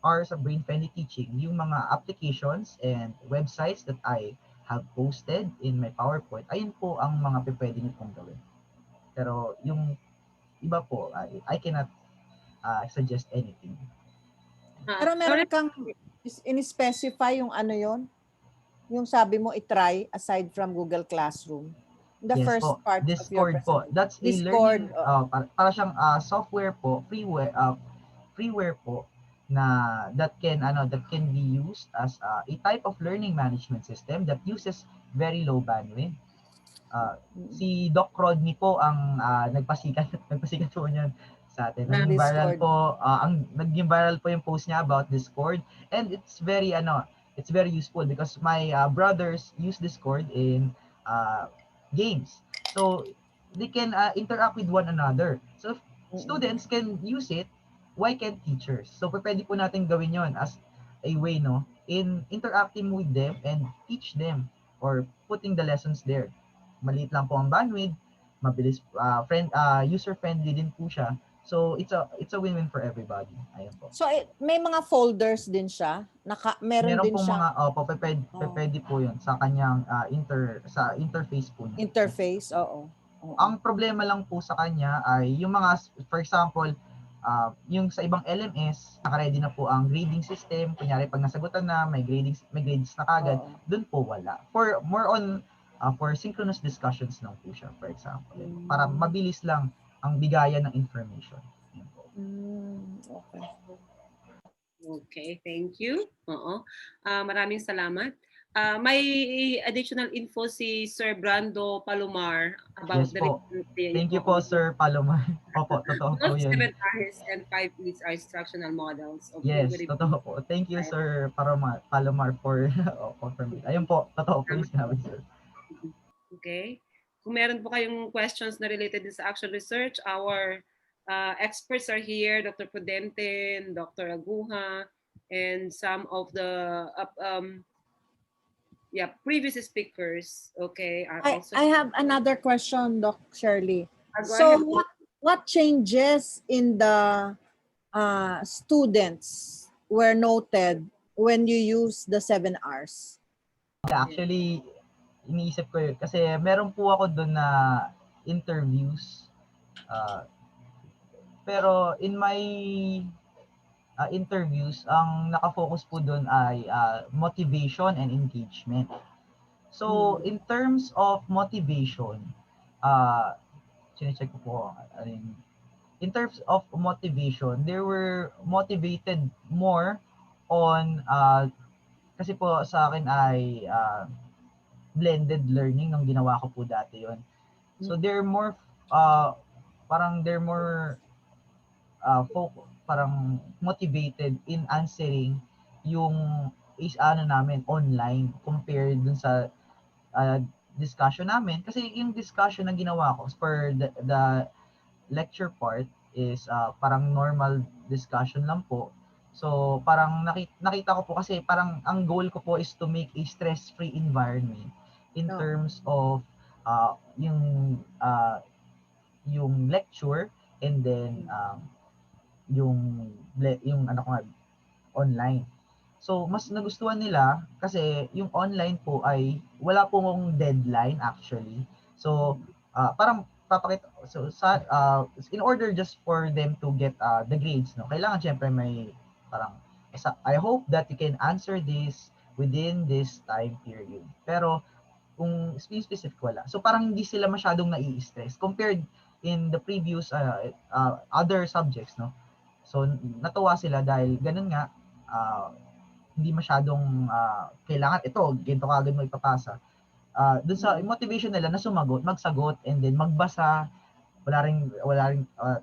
R's of brain-friendly teaching, yung mga applications and websites that I have posted in my PowerPoint, ayun po ang mga pwede niyo pong gawin. Pero yung iba po, I cannot suggest anything. Pero meron kang in-specify yung ano yon? Yung sabi mo i-try aside from Google Classroom. The Yes first po. part Discord of your po. That's a Discord, learning, para siyang software po, freeware po na that can be used as a type of learning management system that uses very low bandwidth. Si Doc Rodney po ang nagpasikat po niyan sa atin. Naging viral Discord. po naging viral po yung post niya about Discord, and it's very useful because my brothers use Discord in games. So they can interact with one another. So if students can use it, why can't teachers? So pwede po natin gawin 'yon as a way, no, in interacting with them and teach them or putting the lessons there. Maliit lang po ang bandwidth, mabilis, user-friendly din po siya. So it's a win-win for everybody. Ayun po. So may mga folders din siya. Meron din pong siyang pwede po 'yun sa kanyang sa interface po niya. interface, oo. Ang problema lang po sa kanya ay yung mga, for example, yung sa ibang LMS, naka-ready na po ang grading system. Kunyari, pag nasagutan na, may grades na kagad. Doon po wala. For more on, for synchronous discussions lang po siya, for example. Para mabilis lang ang bigayan ng information. Yan po. Okay. Okay, thank you. Oo. Maraming salamat. May additional info si Sir Brando Palomar about Yes the po. Thank you po, Sir Palomar. Opo, totoo po both yun. 7 R's and 5 E's are instructional models of Yes, algorithm. totoo po. Thank you, Sir Palomar for confirmation. Ayun po, totoo po yung sinabi, sir. Okay. Kung meron po kayong questions na related sa actual research, our experts are here, Dr. Prudente, Dr. Aguja, and some of the previous speakers, okay, are also. I have another question, Doc Shirley. Go So ahead. what changes in the students were noted when you use the 7 R's? Yeah, actually, iniisip ko yun. Kasi meron po ako doon na interviews. Pero in my interviews, ang nakafocus po doon ay motivation and engagement. So, in terms of motivation, sinecheck ko po, in terms of motivation, they were motivated more on, kasi po sa akin ay blended learning nung ginawa ko po dati yon. So, they're more, they're more parang motivated in answering yung namin online compared dun sa discussion namin. Kasi yung discussion na ginawa ko for the lecture part is parang normal discussion lang po. So parang nakita ko po kasi parang ang goal ko po is to make a stress-free environment in terms of yung lecture and then yung online. So, mas nagustuhan nila kasi yung online po ay wala pong deadline actually. So, parang papakita in order just for them to get the grades, no. Kailangan syempre may parang I hope that you can answer this within this time period. Pero kung specific wala. So parang hindi sila masyadong nai-stress compared in the previous other subjects, no. So natuwa sila dahil ganun nga hindi masyadong kailangan ito, ganito kagad mo ipapasa. Doon sa motivation nila na magsagot and then magbasa, wala ring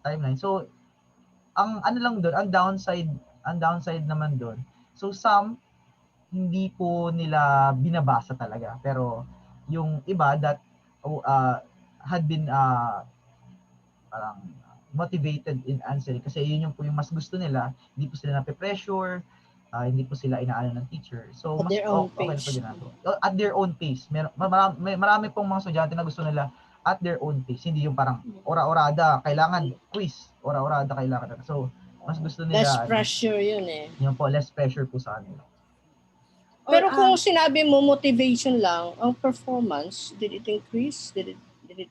timeline. So ang ano lang doon, ang downside naman doon. So some hindi po nila binabasa talaga, pero yung iba that had been parang motivated in answering kasi yun yung po yung mas gusto nila, hindi po sila nape-pressure, hindi po sila inaano ng teacher. So At mas their own okay na po pace. ginagawa. At their own pace. Marami pong mga estudyante na gusto nila at their own pace, hindi yung parang ora-orada, kailangan quiz, ora-orada kailangan. So mas gusto Less nila pressure yun eh. yun po, less pressure po sa kanila. Pero kung sinabi mo motivation lang, ang performance, did it increase? Did it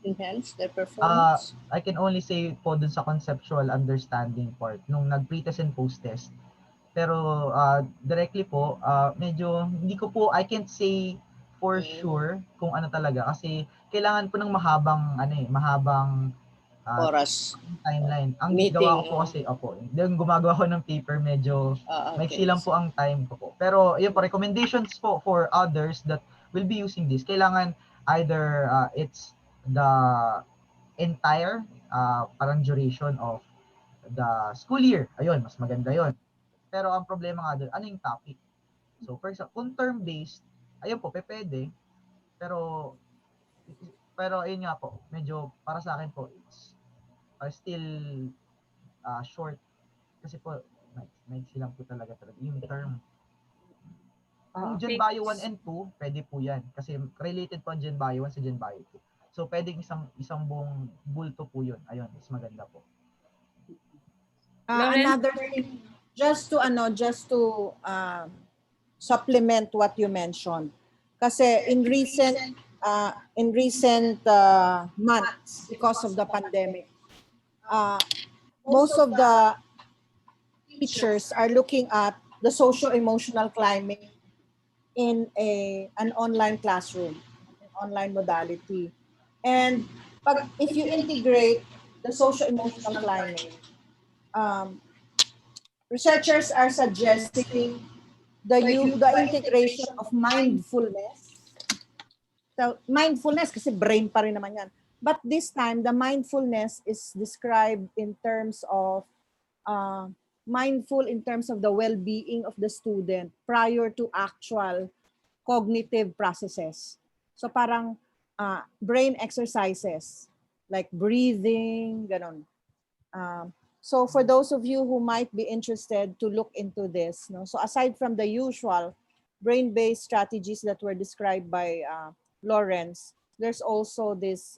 enhance their performance? I can only say po dun sa conceptual understanding part nung nag-pretest and post-test. Pero directly po, medyo hindi ko po, I can't say for sure kung ano talaga kasi kailangan po ng mahabang Oras. timeline. Ang Meeting, gawa ko po kasi, yung gumagawa ko ng paper, medyo maiksi lang po ang time ko po. Pero yun po, recommendations po for others that will be using this, kailangan either it's the entire parang duration of the school year. Ayun, mas maganda yon. Pero ang problema nga doon, ano yung topic? So, for example, kung term-based, ayun po, pwede. Pero ayun nga po, medyo para sa akin po, it's still short. Kasi po, maiksi lang po talaga yung term. Kung Gen Bio 1 and 2, pwede po yan. Kasi related po ang Gen Bio 1 sa Gen Bio 2. So, pwedeng isang buong bulto po yun. Ayun, mas maganda po. Another thing, just to supplement what you mentioned. Kasi in recent in recent months because of the pandemic. Most of the teachers are looking at the socio-emotional climate in an online classroom, an online modality. And if you integrate the socio-emotional climate, um, researchers are suggesting the integration of mindfulness. So mindfulness kasi brain pa rin naman yan. But this time, the mindfulness is described in terms of mindful in terms of the well-being of the student prior to actual cognitive processes. So parang brain exercises like breathing, ganon. So for those of you who might be interested to look into this, no? So aside from the usual brain-based strategies that were described by Lawrence, there's also this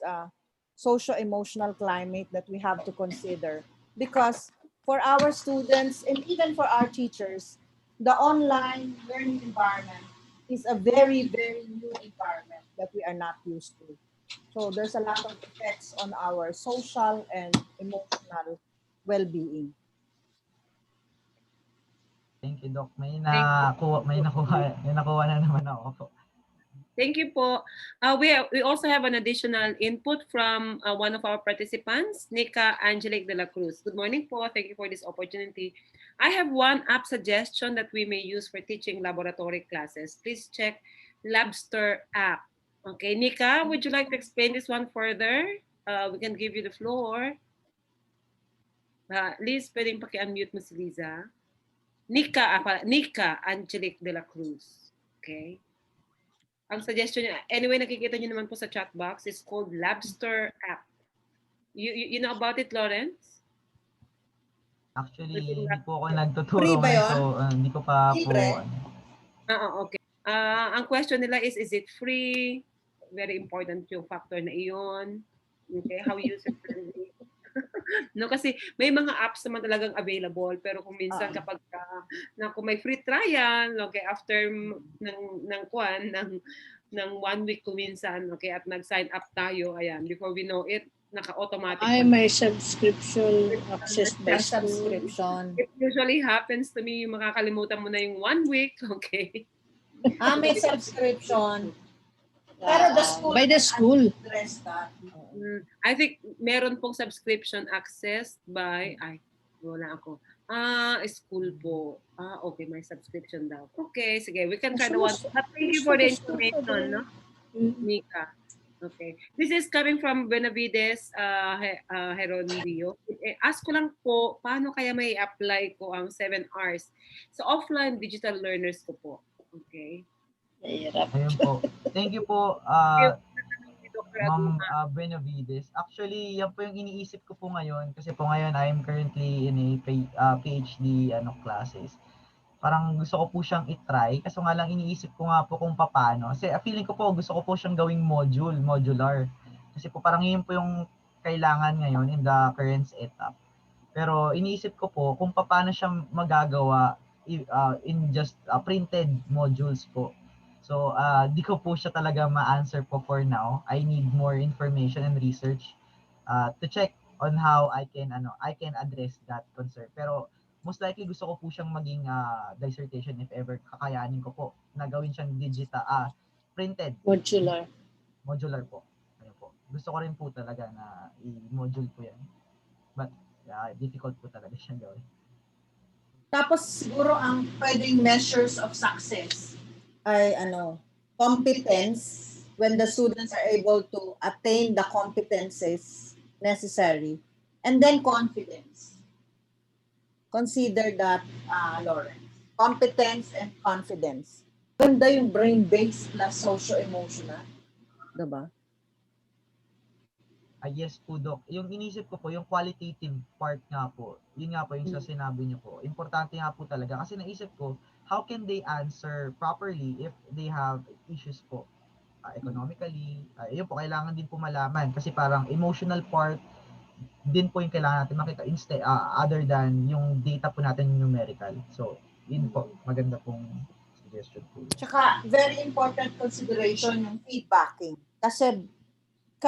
socio-emotional climate that we have to consider, because for our students and even for our teachers, the online learning environment is a very, very new environment that we are not used to. So there's a lot of effects on our social and emotional well-being. Thank you, Doc. Thank May nakuha na naman ako. Thank you po. We also have an additional input from one of our participants, Nika Angelique de la Cruz. Good morning po. Thank you for this opportunity. I have one app suggestion that we may use for teaching laboratory classes. Please check Labster app. Okay, Nika, would you like to explain this one further? We can give you the floor. Liz, pwedeng paki-unmute mo si Liza. Nika Angelique de la Cruz. Okay. Ang suggestion niya, anyway, nakikita niyo naman po sa chat box, is called Labster app. You know about it, Lawrence? Actually, hindi po ako nagtuturo Free ba yun? so hindi ko pa Libre? po. Okay. Ang question nila is it free? Very important yung factor na iyon. Okay, how user-friendly. No, kasi may mga apps naman talagang available, pero kung minsan kapag kung may free trial, okay, after ng 1 week kuminsan, okay, at nag-sign up tayo, ayan, before we know it, naka-automatic. Ay, may subscription access by subscription. It usually happens to me, yung makakalimutan mo na yung 1 week, okay. May subscription. Pero the school, by the school. I think meron pong subscription access by, wala ako. School po. Okay, may subscription daw. Okay, sige, we can try the one. But thank you for the information, no? Nika. Okay. This is coming from Benavides Herondio. Ask ko lang po, paano kaya may apply ko ang 7 Rs sa offline digital learners ko po? Okay. Ayun po. Thank you po, Ma'am Benavides. Actually, yan po yung iniisip ko po ngayon. Kasi po ngayon, I am currently in a PhD classes. Parang gusto ko po siyang itry. Kaso nga lang iniisip ko nga po kung paano. Kasi feeling ko po, gusto ko po siyang gawing modular. Kasi po parang yun po yung kailangan ngayon in the current setup. Pero iniisip ko po kung paano siya magagawa in just printed modules po. So, di ko po siya talaga ma-answer po for now. I need more information and research to check on how I can address that concern. Pero most likely gusto ko po siyang maging dissertation if ever kakayanin ko po na gawin siyang printed. Modular po. Ano po. Gusto ko rin po talaga na i-module po yan. But difficult po talaga siyang gawin. Tapos siguro ang pwedeng measures of success ay competence, when the students are able to attain the competences necessary, and then confidence. Consider that, Lawrence. Competence and confidence. Ganda yung brain-based plus socio-emotional. Diba? Yes po, Doc. Yung inisip ko po, yung qualitative part nga po, yun nga po yung sa sinabi niyo po. Importante nga po talaga. Kasi naisip ko, how can they answer properly if they have issues po economically? Yun po, kailangan din po malaman. Kasi parang emotional part din po yung kailangan natin makita instead, other than yung data po natin numerical. So, yun po, maganda pong suggestion po. Tsaka, very important consideration yung feedbacking. Kasi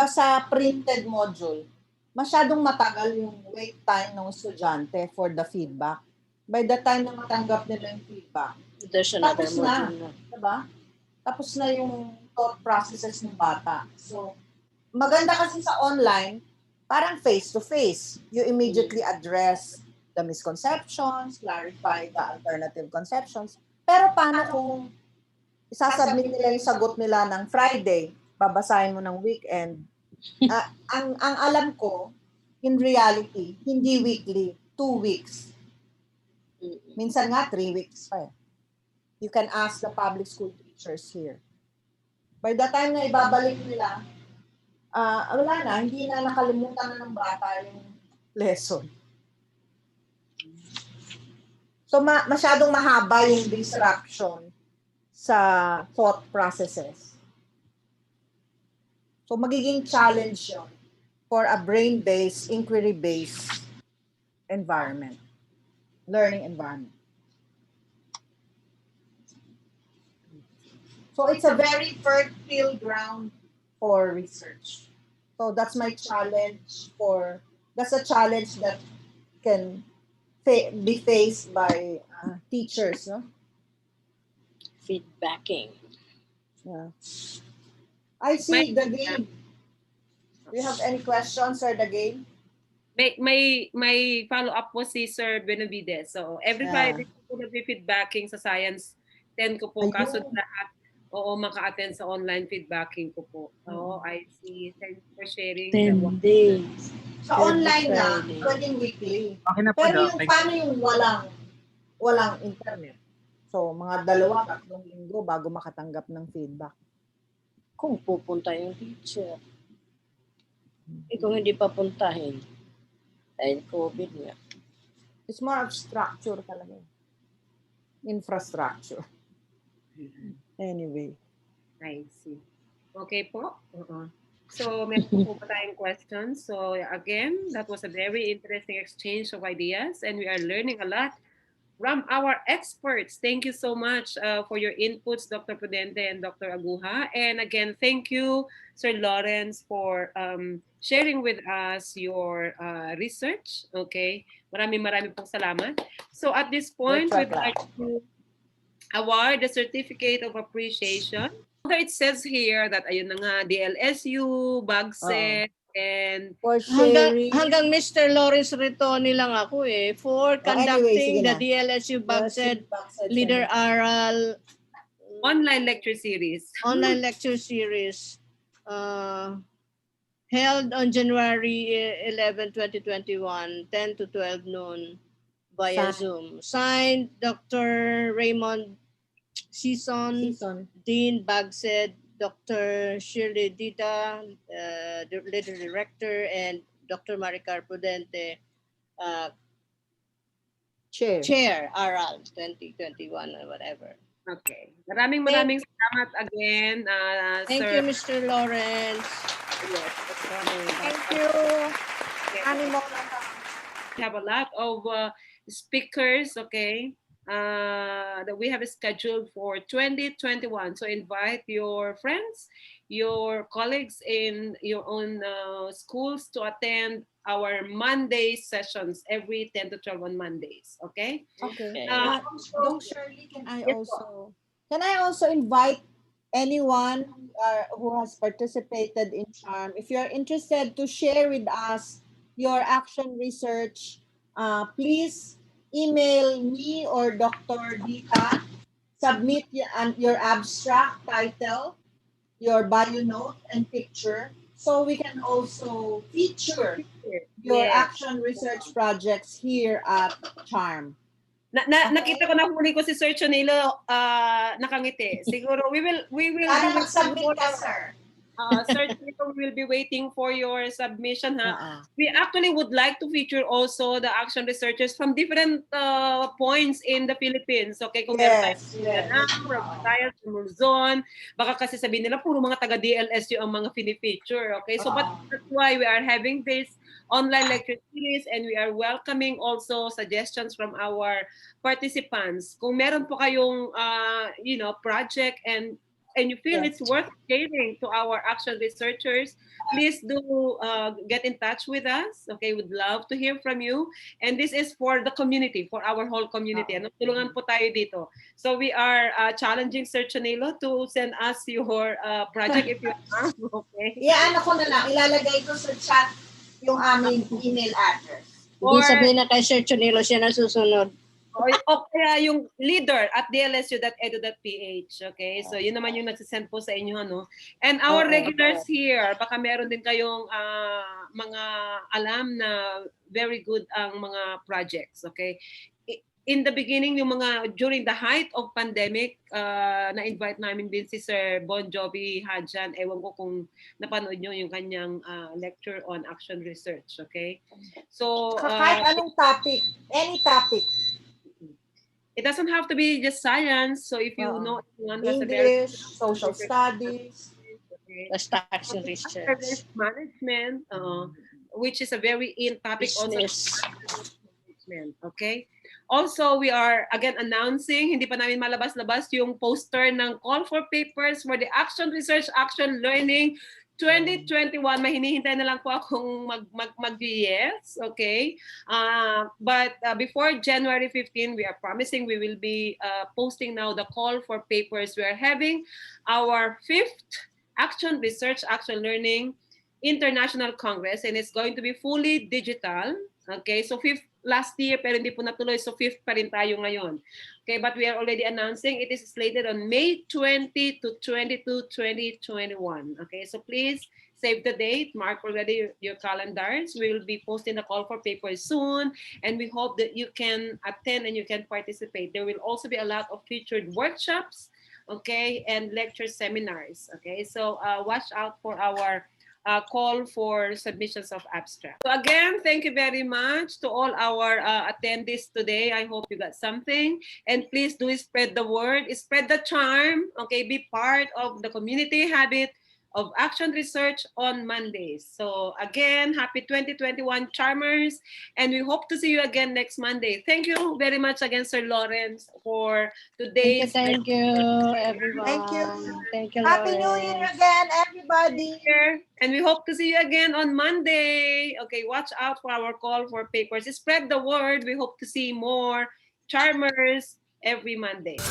sa printed module, masyadong matagal yung wait time ng estudyante for the feedback. By the time na matanggap nila yung feedback, There's another tapos na. module na. Diba? Tapos na yung thought processes ng bata. So, maganda kasi sa online, parang face-to-face. You immediately address the misconceptions, clarify the alternative conceptions. Pero paano kung isasubmit nila yung sagot nila ng Friday, babasahin mo ng weekend? Ang alam ko, in reality, hindi weekly, 2 weeks. Minsan nga, 3 weeks pa eh. You can ask the public school teachers here. By the time na ibabalik nila, wala na, hindi na nakalimutan na ng bata yung lesson. So, masyadong mahaba yung disruption sa thought processes. So, magiging challenge yun for a brain-based, inquiry-based environment, learning environment. So, it's a very fertile ground for research. So, that's my challenge that's a challenge that can be faced by teachers, no? Feedbacking. Yeah. I see the game. Do you have any questions, Sir, the game? May follow-up po si Sir Benavides. So, every Friday po nag-feedbacking sa Science 10 ko po. Kaso lahat, maka-attend sa online feedbacking ko po. I see. Thanks for sharing. 10 days. Sa online na, pwedeng weekly. Okay na po, Pero Doc. paano yung walang internet? So, mga 2-3 linggo bago makatanggap ng feedback. Kung pupunta yung teacher. Kung hindi papuntahin, dahil COVID nga. It's more of structure talaga. Infrastructure. Anyway. I see. Okay po. So, meron po ba tayong questions? So, again, that was a very interesting exchange of ideas and we are learning a lot from our experts. Thank you so much for your inputs, Dr. Prudente and Dr. Aguja. And again, thank you, Sir Lawrence, for sharing with us your research. Okay? Maraming pong salamat. So, at this point, we'd like to award the Certificate of Appreciation. It says here that ayun na nga, DLSU, BAGCED, and for sharing. Hanggang Mr. Lawrence Ritoni lang ako for conducting the DLSU BAGCED Leader ARAL online lecture series. Online lecture series held on January 11, 2021, 10 to 12 noon via Zoom. Signed, Dr. Raymond Season, Dean BAGCED, Dr. Shirley Dita, the Leader Director, and Dr. Maricar Prudente, Chair ARAL 2021 or whatever. Okay. Maraming salamat again, Thank Sir. you, Mr. Lawrence. Yes, Thank you. We have a lot of speakers, okay, that we have scheduled for 2021. So invite your friends, your colleagues in your own schools to attend our Monday sessions every 10 to 12 on Mondays, okay? Okay. Dr. Shirley, can I also invite anyone who has participated in CHARM, if you're interested to share with us your action research, please email me or Dr. Dita, submit your abstract title, your bio note and picture, so we can also feature your action research projects here at CHARM. Nakita ko, nahuli ko si Sir Chonilo nakangiti. Siguro we will mag-submit ka, sir. Sir Chonilo, we will be waiting for your submission. We actually would like to feature also the action researchers from different points in the Philippines. Okay, kung meron tayo from Luzon, baka kasi sabihin nila puro mga taga DLSU ang mga feature. Okay, so but that's why we are having this online lecture series and we are welcoming also suggestions from our participants. Kung meron po kayong project and and you feel Yes. it's worth sharing to our action researchers, please do get in touch with us. Okay, would love to hear from you. And this is for the community, for our whole community. Ano, tulungan po tayo dito. So we are challenging Sir Chanelo to send us your project if you have. Okay. Ano ko na lang, ilalagay ko sa chat yung aming email address. Hindi Or, sabihin na kay Sir Chunilo siya na susunod. o kaya yung leader at dlsu.edu.ph. Okay? So, yun naman yung nagsisend po sa inyo. Ano? And our regulars here, baka meron din kayong mga alam na very good ang mga projects. Okay? In the beginning, yung mga, during the height of pandemic, na-invite namin din si Sir Bon Jovi Hadjan. Ewan ko kung napanood nyo yung kanyang lecture on action research. Okay? So, Kahit anong topic, any topic. it doesn't have to be just science. So if you know anyone has a very English, social studies, Basta action research. service management, which is a very in topic Business. also. Management, okay. Also, we are again announcing, hindi pa namin malabas-labas yung poster ng call for papers for the action research, action learning 2021. May hinihintay na lang po akong mag-yes, okay? But before January 15, we are promising we will be posting now the call for papers. We are having our 5th Action Research, Action Learning International Congress, and it's going to be fully digital. Okay, so 5th last year, pero hindi po natuloy, so 5th pa rin tayo ngayon. Okay, but we are already announcing it is slated on May 20 to 22, 2021. Okay, so please save the date, mark already your calendars. We will be posting the call for papers soon, and we hope that you can attend and you can participate. There will also be a lot of featured workshops, okay, and lecture seminars. Okay, so watch out for our call for submissions of abstract. So again, thank you very much to all our attendees today. I hope you got something, and please do spread the word, spread the charm. Okay, be part of the community habit of action research on Mondays. So again, happy 2021 Charmers, and we hope to see you again next Monday. Thank you very much again, Sir Lawrence, for today's. Thank you, everyone. Thank you. Thank you, Happy New Year again, everybody. And we hope to see you again on Monday. Okay, watch out for our call for papers. Spread the word. We hope to see more Charmers every Monday.